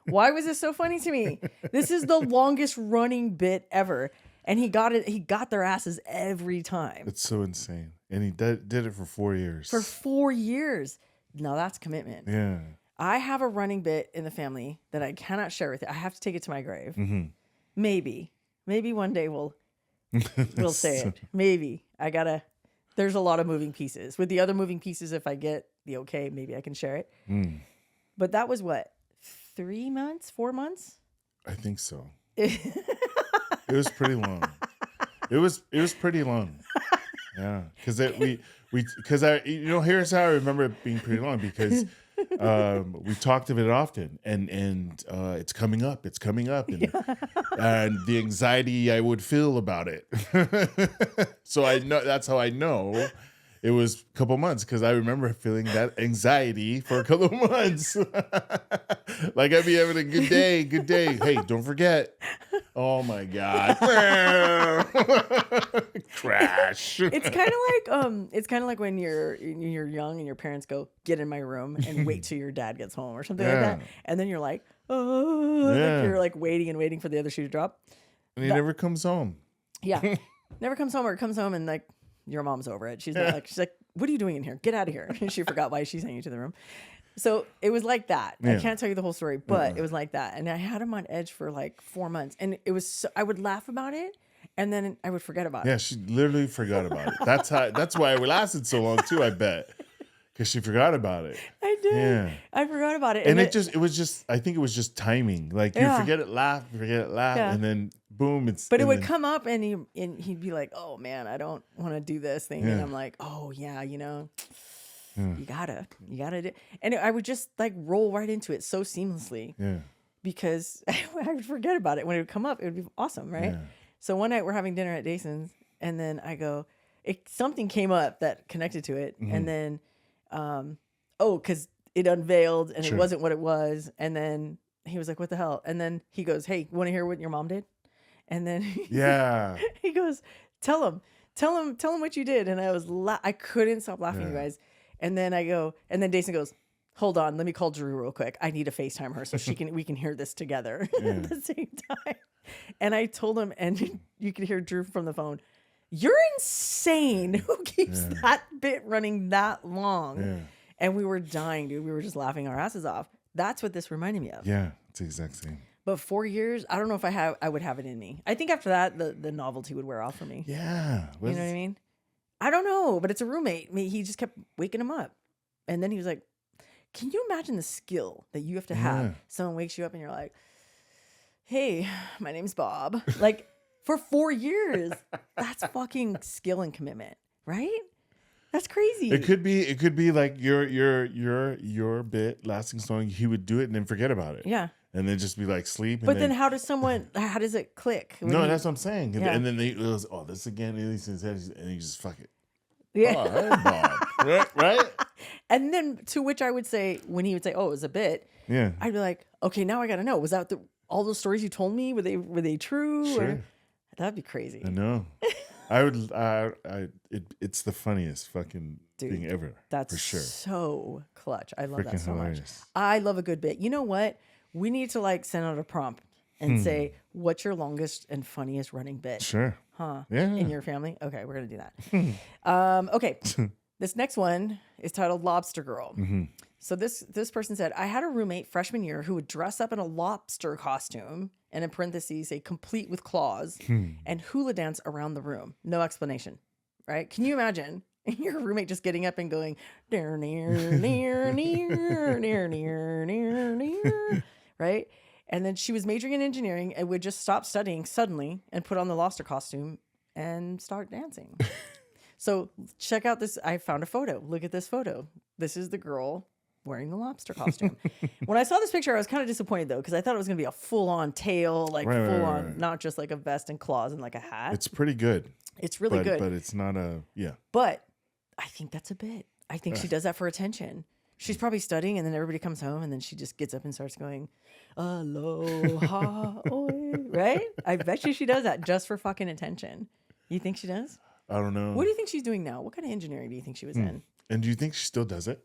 Why was this so funny to me? This is the longest running bit ever. And he got their asses every time. It's so insane. And he did it for 4 years. For 4 years. No, that's commitment. Yeah. I have a running bit in the family that I cannot share with you. I have to take it to my grave. Mm-hmm. Maybe one day we'll say it. Maybe. There's a lot of moving pieces. With the other moving pieces, if I get the okay, maybe I can share it. But that was what? 3 months? 4 months? I think so. It was pretty long. It was pretty long. Yeah. Because here's how I remember it being pretty long, because we talked of it often, and it's coming up, and the anxiety I would feel about it. So I know that's how I know it was a couple months, because I remember feeling that anxiety for a couple of months. Like I'd be having a good day. Hey, don't forget. Oh my God. Crash. It's kind of like when you're young and your parents go, "Get in my room," and wait till your dad gets home or something like that. And then you're like, "Oh," like you're like waiting for the other shoe to drop. And he never comes home. Yeah. Never comes home, or comes home and like your mom's over it. She's like, "What are you doing in here? Get out of here." She forgot why she sent you to the room. So it was like that. I can't tell you the whole story, but it was like that. And I had him on edge for like 4 months, and it was I would laugh about it, and then I would forget about it. Yeah, she literally forgot about it. That's why it lasted so long too, I bet. Because she forgot about it. I did. Yeah. I forgot about it. And I think it was just timing. Like you forget it, laugh, and then boom, it's. But it would come up, and he'd be like, "Oh man, I don't want to do this thing," and I'm like, "Oh yeah, you gotta do." And I would just like roll right into it so seamlessly. Yeah. Because I would forget about it when it would come up. It would be awesome, right? Yeah. So one night we're having dinner at Dason's, and then I go, something came up that connected to it, and then. Because it unveiled and it wasn't what it was. And then he was like, "What the hell?" And then he goes, "Hey, want to hear what your mom did?" And then he goes, Tell him what you did. And I was, I couldn't stop laughing, you guys. And then and then Dason goes, "Hold on, let me call Drew real quick. I need to FaceTime her so we can hear this together at the same time." And I told him, and you could hear Drew from the phone, "You're insane. Who keeps that bit running that long?" Yeah. And we were dying, dude. We were just laughing our asses off. That's what this reminded me of. Yeah, it's the exact same. But 4 years, I don't know if I would have it in me. I think after that, the novelty would wear off for me. Yeah. You know what I mean? I don't know, but it's a roommate. I mean, he just kept waking him up. And then he was like, "Can you imagine the skill that you have to have?" Yeah. Someone wakes you up and you're like, "Hey, my name's Bob." Like, for 4 years, that's fucking skill and commitment, right? That's crazy. It could be like your bit lasting so long. He would do it and then forget about it. Yeah. And then just be like sleep. But then how does it click? No, that's what I'm saying. Yeah. And then it was, this again, and he just fuck it. Yeah. Oh, hey, Bob. Right? And then to which I would say, when he would say, "Oh, it was a bit," I'd be like, "Okay, now I got to know. Was that all those stories you told me? Were they true?" Sure. Or, that'd be crazy. I know. I would. It's the funniest fucking thing ever. That's for sure. So clutch. I love Freaking that so hilarious. much. I love a good bit. You know what? We need to like send out a prompt and say, "What's your longest and funniest running bit?" Sure. Huh? Yeah. In your family? Okay, we're gonna do that. Okay. This next one is titled "Lobster Girl." Mm-hmm. So this person said, "I had a roommate freshman year who would dress up in a lobster costume, and in parentheses, say complete with claws, and hula dance around the room. No explanation." Right? Can you imagine your roommate just getting up and going, near, near, near, near, near, near, near, near, right? And then she was majoring in engineering and would just stop studying suddenly and put on the lobster costume and start dancing. So check out this. I found a photo. Look at this photo. This is the girl wearing the lobster costume. When I saw this picture, I was kind of disappointed though, because I thought it was going to be a full-on tail, like full-on, not just like a vest and claws and like a hat. It's pretty good. It's really good. But it's not a, But I think that's a bit. I think she does that for attention. She's probably studying, and then everybody comes home, and then she just gets up and starts going, aloha, oi, right? I bet you she does that just for fucking attention. You think she does? I don't know. What do you think she's doing now? What kind of engineering do you think she was in? And do you think she still does it?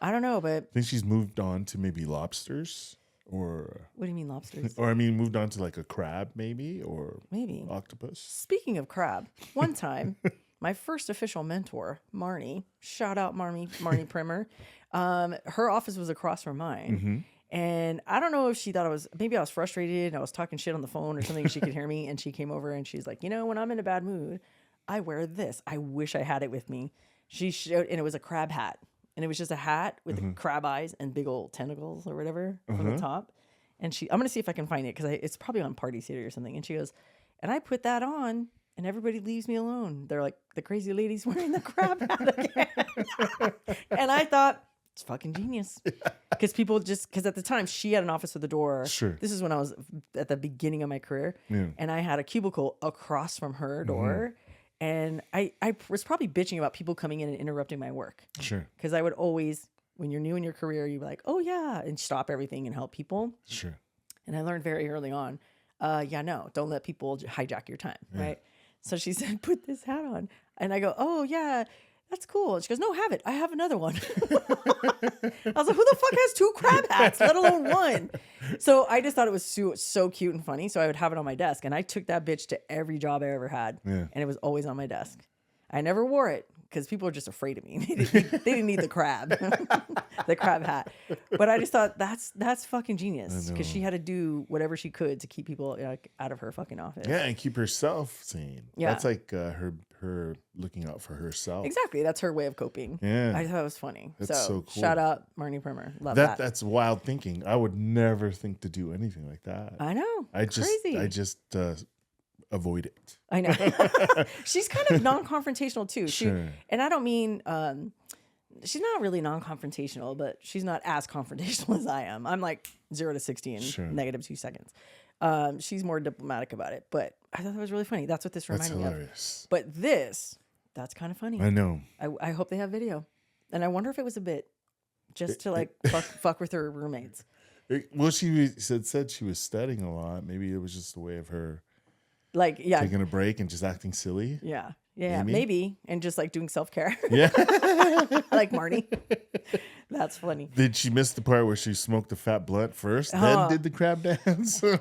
I don't know, but... I think she's moved on to maybe lobsters? Or... What do you mean lobsters? Or, I mean, moved on to like a crab maybe? Or maybe. Octopus? Speaking of crab, one time, my first official mentor, Marnie, shout out Marnie Primer, her office was across from mine. Mm-hmm. And I don't know if she thought maybe I was frustrated and I was talking shit on the phone or something. She could hear me, and she came over and she's like, when I'm in a bad mood, I wear this. I wish I had it with me. She showed, and it was a crab hat. And it was just a hat with crab eyes and big old tentacles or whatever from the top. And I'm going to see if I can find it because it's probably on Party City or something. And she goes, and I put that on and everybody leaves me alone. They're like, the crazy lady's wearing the crab hat again. And I thought, it's fucking genius. Because at the time she had an office with a door. Sure. This is when I was at the beginning of my career. Yeah. And I had a cubicle across from her door. And I was probably bitching about people coming in and interrupting my work. Sure. Because I would always, when you're new in your career, you'd be like, oh yeah, and stop everything and help people. Sure. And I learned very early on, no, don't let people hijack your time, right? So she said, put this hat on. And I go, oh yeah, that's cool. And she goes, no, have it. I have another one. I was like, who the fuck has 2 crab hats, let alone one? So I just thought it was so cute and funny. So I would have it on my desk. And I took that bitch to every job I ever had. Yeah. And it was always on my desk. I never wore it because people were just afraid of me. They didn't need the crab, the crab hat. But I just thought that's fucking genius because she had to do whatever she could to keep people out of her fucking office. Yeah, and keep herself sane. Yeah. That's like her looking out for herself. Exactly. That's her way of coping. Yeah. I thought it was funny. That's so cool. Shout out Marnie Primer. Love that. That's wild thinking. I would never think to do anything like that. I know. I just avoid it. I know. She's kind of non-confrontational too. Sure. And I don't mean she's not really non-confrontational, but she's not as confrontational as I am. I'm like 0 to 60 in -2 seconds. She's more diplomatic about it, but I thought that was really funny. That's what this reminded me of. But that's kind of funny. I know. I hope they have video, and I wonder if it was a bit just to like fuck with her roommates. Well, she said she was studying a lot. Maybe it was just a way of her, taking a break and just acting silly. Yeah. Yeah, maybe. And just like doing self-care. Yeah. Like Marnie. That's funny. Did she miss the part where she smoked the fat blunt first, then did the crab dance or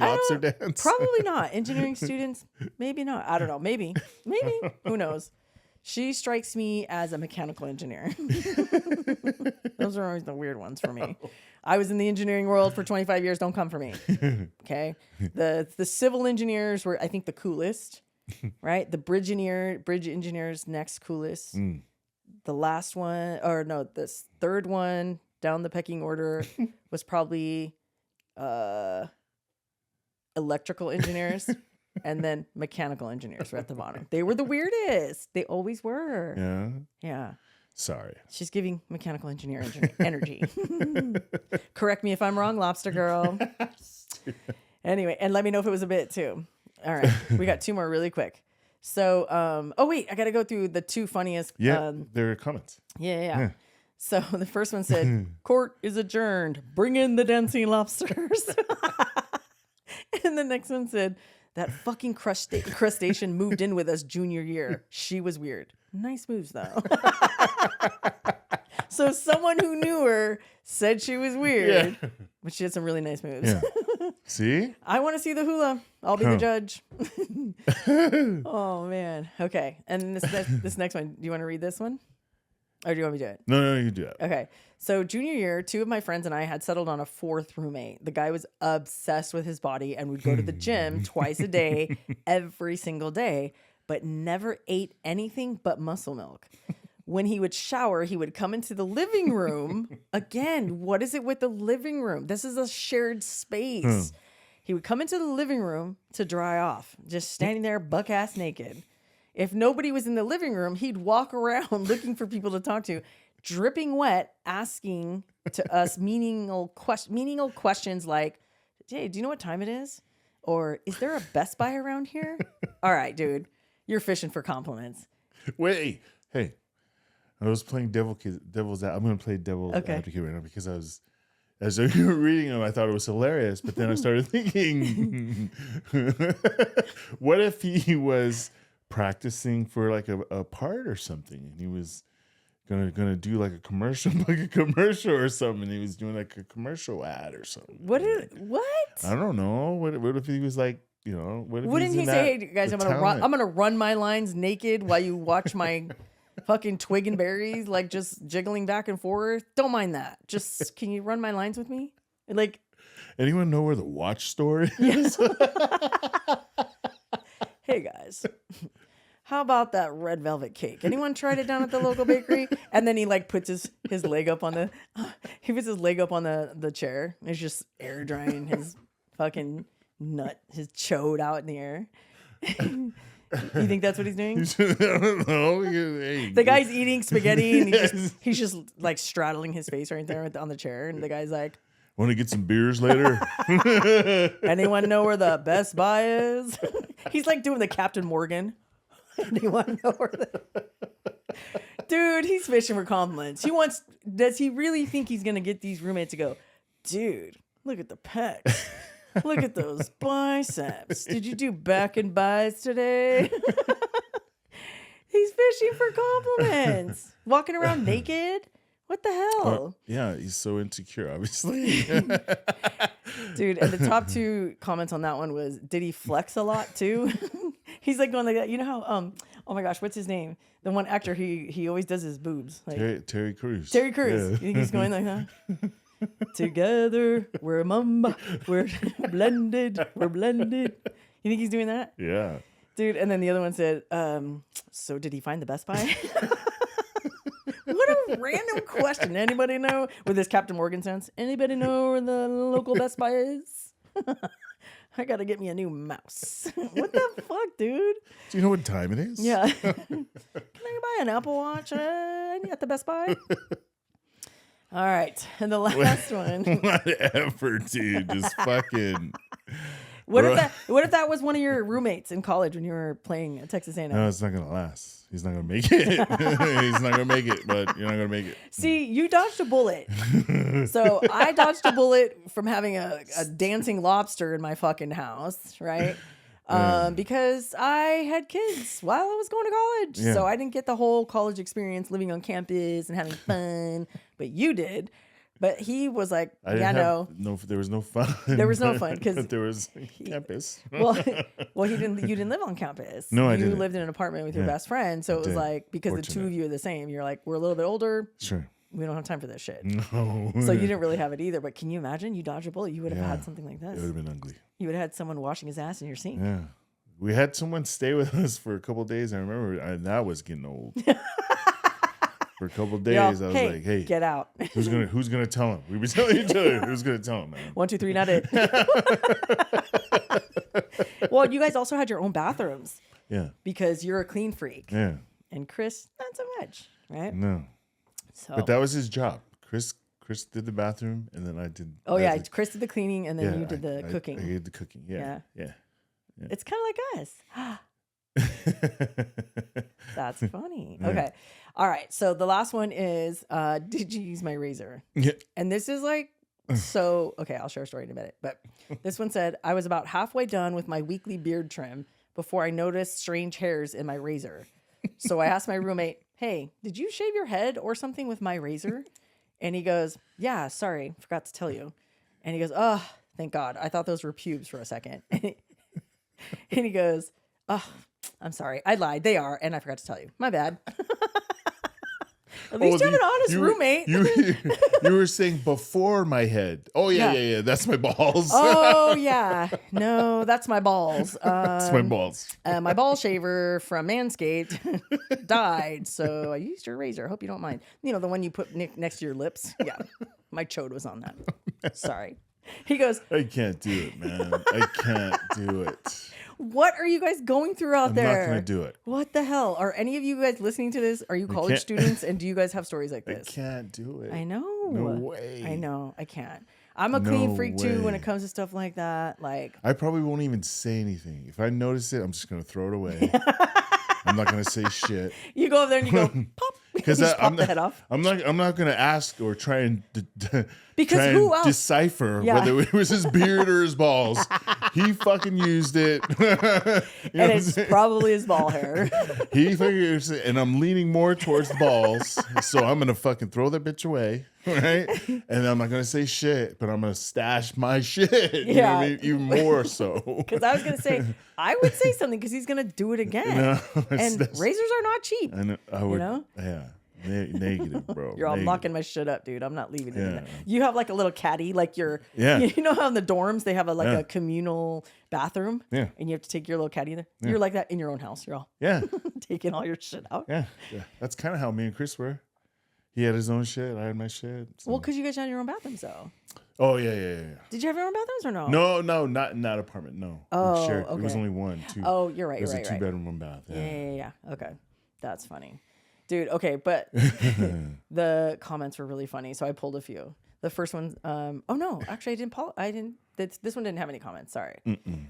lobster dance? Probably not. Engineering students, maybe not. I don't know. Maybe. Who knows? She strikes me as a mechanical engineer. Those are always the weird ones for me. I was in the engineering world for 25 years. Don't come for me. Okay. The civil engineers were, I think, the coolest. Right? The bridge engineers next coolest. The last one, or no, this third one down the pecking order was probably electrical engineers, and then mechanical engineers were at the bottom. They were the weirdest. They always were. Yeah. Yeah. Sorry. She's giving mechanical engineer energy. Correct me if I'm wrong, Lobster girl. Anyway, and let me know if it was a bit too. All right, we got 2 more really quick. So, oh wait, I got to go through the 2 funniest. Yeah, there are comments. Yeah. So the first one said, "Court is adjourned. Bring in the dancing lobsters." And the next one said, "That fucking crustacean moved in with us junior year. She was weird. Nice moves though." So someone who knew her said she was weird, but she had some really nice moves. Yeah. See? I want to see the hula. I'll be the judge. Oh, man. Okay. And this next one, do you want to read this one? Or do you want me to do it? No, you do it. Okay. So junior year, 2 of my friends and I had settled on a 4th roommate. The guy was obsessed with his body and would go to the gym twice a day, every single day, but never ate anything but muscle milk. When he would shower, he would come into the living room. Again, what is it with the living room? This is a shared space. He would come into the living room to dry off, just standing there buck-ass naked. If nobody was in the living room, he'd walk around looking for people to talk to, dripping wet, asking to us meaningful questions like, "Hey, do you know what time it is? Or is there a Best Buy around here?" All right, dude, you're fishing for compliments. Wait, hey. I was playing devil's. I'm going to play devil's advocate right now because as you were reading them, I thought it was hilarious. But then I started thinking, what if he was practicing for like a part or something, and he was gonna do like a commercial, or something, and he was doing like a commercial ad or something. What? I don't know. What if he was like, what if wouldn't he say, "Hey guys, I'm gonna run my lines naked while you watch my fucking twig and berries, like just jiggling back and forth? Don't mind that. Just can you run my lines with me?" Like, anyone know where the watch store is? Yes. Hey guys, how about that red velvet cake? Anyone tried it down at the local bakery? And then he like puts his leg up on the chair. And it's just air drying his fucking nut, his chode out in the air. You think that's what he's doing? I don't know. The guy's eating spaghetti and he's just like straddling his face right there on the chair. And the guy's like, "Want to get some beers later?" Anyone know where the Best Buy is? He's like doing the Captain Morgan. Anyone know where Dude, he's fishing for compliments. Does he really think he's going to get these roommates to go, "Dude, look at the pecs. Look at those biceps. Did you do back and buys today?" He's fishing for compliments. Walking around naked. What the hell? Yeah, he's so insecure, obviously. Dude, and the top 2 comments on that one was, did he flex a lot too? He's like going like that. You know how, oh my gosh, what's his name? The one actor, he always does his boobs. Like, Terry Crews. Terry Crews. Yeah. You think he's going like that? Together, we're mamba. We're blended. We're blended. You think he's doing that? Yeah. Dude, and then the other one said, so did he find the Best Buy? What a random question. Anybody know? With this Captain Morgan sense. Anybody know where the local Best Buy is? I got to get me a new mouse. What the fuck, dude? Do you know what time it is? Yeah. Can I buy an Apple Watch at the Best Buy? All right. And the last one. Whatever, dude. Just fucking... What if that was one of your roommates in college when you were playing at Texas A&M? No, it's not gonna last. He's not gonna make it. He's not gonna make it, but you're not gonna make it. See, you dodged a bullet. So I dodged a bullet from having a dancing lobster in my fucking house, right? Because I had kids while I was going to college. Yeah. So I didn't get the whole college experience living on campus and having fun, but you did. But he was like, no, there was no fun. There was no fun because there was campus. well, you didn't live on campus. No, I didn't. You lived in an apartment with your best friend. So it was like, because the two of you are the same, you're like, we're a little bit older. Sure. We don't have time for this shit. No. So you didn't really have it either. But can you imagine? You dodged a bullet. You would have had something like this. It would have been ugly. You would have had someone washing his ass in your sink. Yeah. We had someone stay with us for a couple of days. I remember that was getting old. For a couple of days, I was like, "Hey, get out!" Who's gonna tell him? We were telling each other who's gonna tell him, man. 1, 2, 3, not it. Well, you guys also had your own bathrooms. Yeah. Because you're a clean freak. Yeah. And Criss, not so much, right? No. So. But that was his job. Criss did the bathroom, and then I did. Oh yeah, Criss did the cleaning, and then you did the cooking. I did the cooking. Yeah. It's kind of like us. That's funny. Yeah. Okay. All right. So the last one is, did you use my razor? Yeah. And this is like, so, okay, I'll share a story in a minute. But this one said, I was about halfway done with my weekly beard trim before I noticed strange hairs in my razor. So I asked my roommate, "Hey, did you shave your head or something with my razor?" And he goes, "Yeah, sorry, forgot to tell you." And he goes, "Oh, thank God. I thought those were pubes for a second." And he goes, "Oh, I'm sorry. I lied. They are. And I forgot to tell you. My bad." At least you have an honest roommate. You were saying before my head. Oh, yeah. That's my balls. Oh, yeah. No, that's my balls. That's my balls. My ball shaver from Manscaped died, so I used your razor. Hope you don't mind. You know, the one you put next to your lips? Yeah. My chode was on that. Sorry. He goes, I can't do it, man. I can't do it. What are you guys going through out there? I'm not going to do it. What the hell? Are any of you guys listening to this? Are you college students? And do you guys have stories like this? I can't do it. I know. No way. I know. I can't. I'm a clean freak too when it comes to stuff like that. Like, I probably won't even say anything. If I notice it, I'm just going to throw it away. I'm not going to say shit. You go over there and you go, pop. Because I'm the head off. I'm not gonna ask or try and decipher whether it was his beard or his balls. He fucking used it. And it's probably his ball hair. He fucking used it, and I'm leaning more towards the balls, so I'm gonna fucking throw that bitch away, right? And I'm not gonna say shit, but I'm gonna stash my shit. You know what I mean? Even more so. Because I was gonna say, I would say something because he's gonna do it again. No, and razors are not cheap. I would, yeah. Negative, bro. You're all locking my shit up, dude. I'm not leaving it in there. You have like a little caddy, like you know how in the dorms they have a communal bathroom? Yeah. And you have to take your little caddy in there? Yeah. You're like that in your own house. You're all taking all your shit out. Yeah. That's kind of how me and Criss were. He had his own shit. I had my shit. So. Well, because you guys had your own bathrooms, though. Oh, yeah. Did you have your own bathrooms or no? No, not in that apartment. No. Oh, okay. It was only one, two. Oh, you're right. It was a 2-bedroom, 1 bath. Yeah. Okay. That's funny. Dude, okay, but the comments were really funny, so I pulled a few. The first one, oh no, actually this one didn't have any comments, sorry.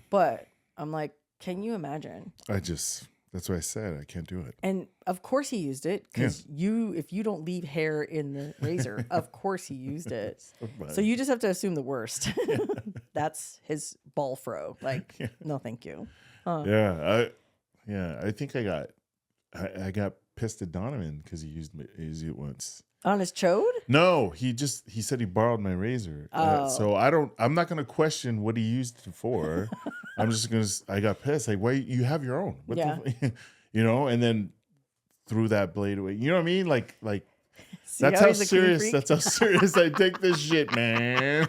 But I'm like, can you imagine? That's what I said, I can't do it. And of course he used it, because if you don't leave hair in the razor, of course he used it. So you just have to assume the worst. That's his ball fro. Like, no thank you. I think I got pissed at Donovan because he used it once. On his chode? No, he said he borrowed my razor. So I'm not gonna question what he used it for. I got pissed. Like, why you have your own? What the, and then threw that blade away. You know what I mean? Like that's how serious I take this shit, man.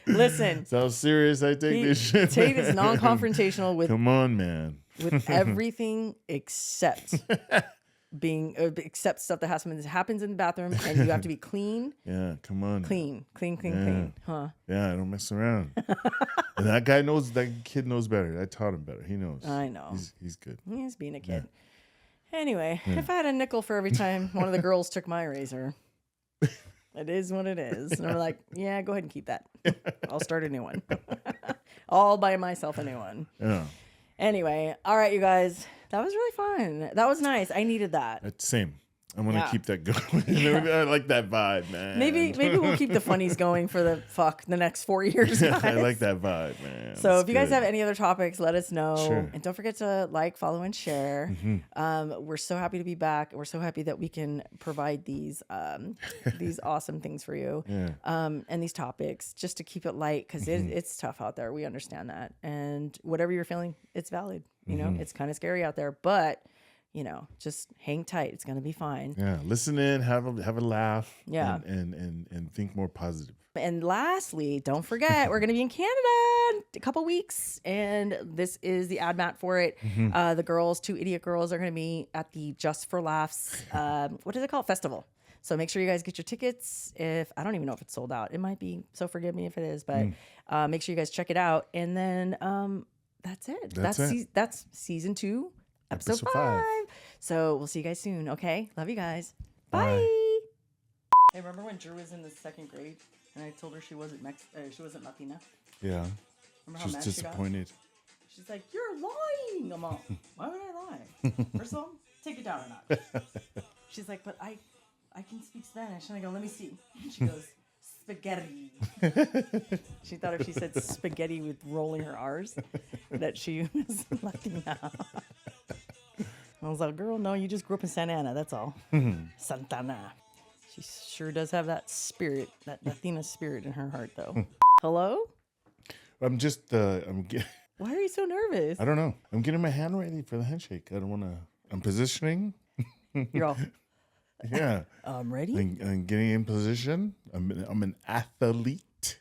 Listen. That's how serious I take this shit. Tate is non-confrontational with come on, man. With everything except stuff that happens in the bathroom, and you have to be clean. Yeah, come on. Clean. Huh? Yeah, I don't mess around. And that kid knows better. I taught him better. He knows. I know. He's good. He's being a kid. Yeah. Anyway, if I had a nickel for every time one of the girls took my razor, it is what it is. And I'm like, yeah, go ahead and keep that. I'll start a new one. All by myself, a new one. Yeah. Anyway, all right, you guys. That was really fun. That was nice. I needed that. Same. I'm going to keep that going. I like that vibe, man. Maybe we'll keep the funnies going for the next 4 years, guys. I like that vibe, man. So if you guys have any other topics, let us know. Sure. And don't forget to like, follow, and share. We're so happy to be back. We're so happy that we can provide these awesome things for you. Yeah. And these topics just to keep it light because it's tough out there. We understand that. And whatever you're feeling, it's valid. You know, it's kind of scary out there, but just hang tight. It's going to be fine. Yeah. Listen in, have a laugh. Yeah. And think more positive. And lastly, don't forget, we're going to be in Canada in a couple weeks. And this is the ad mat for it. The girls, 2 idiot girls, are going to be at the Just for Laughs, what is it called? Festival. So make sure you guys get your tickets. I don't even know if it's sold out. It might be. So forgive me if it is. But make sure you guys check it out. And then that's it. That's season 2. Episode 5. So we'll see you guys soon. Okay. Love you guys. Bye. Hey, remember when Drew was in the 2nd grade and I told her she wasn't Latina? Yeah. Remember she was disappointed. She's like, "You're lying." I'm all, why would I lie? First of all, take it down a notch. She's like, "But I can speak Spanish." And I go, "Let me see." And she goes, "Spaghetti." She thought if she said spaghetti with rolling her R's, that she was Latina. I was like, "Girl, no, you just grew up in Santa Ana, that's all." Santana. She sure does have that spirit, that Latina spirit in her heart, though. Hello? I'm just, Why are you so nervous? I don't know. I'm getting my hand ready for the handshake. I don't want to, I'm positioning. You're all... Yeah. I'm ready? I'm getting in position. I'm an athlete.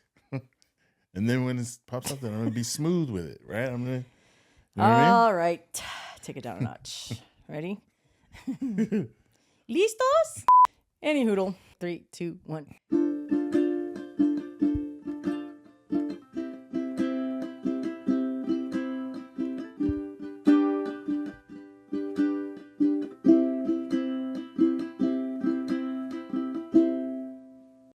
And then when it pops up, then I'm going to be smooth with it, right? I'm going to, all right. Take it down a notch. Ready? Listos? Any hoodle. 3, 2, 1.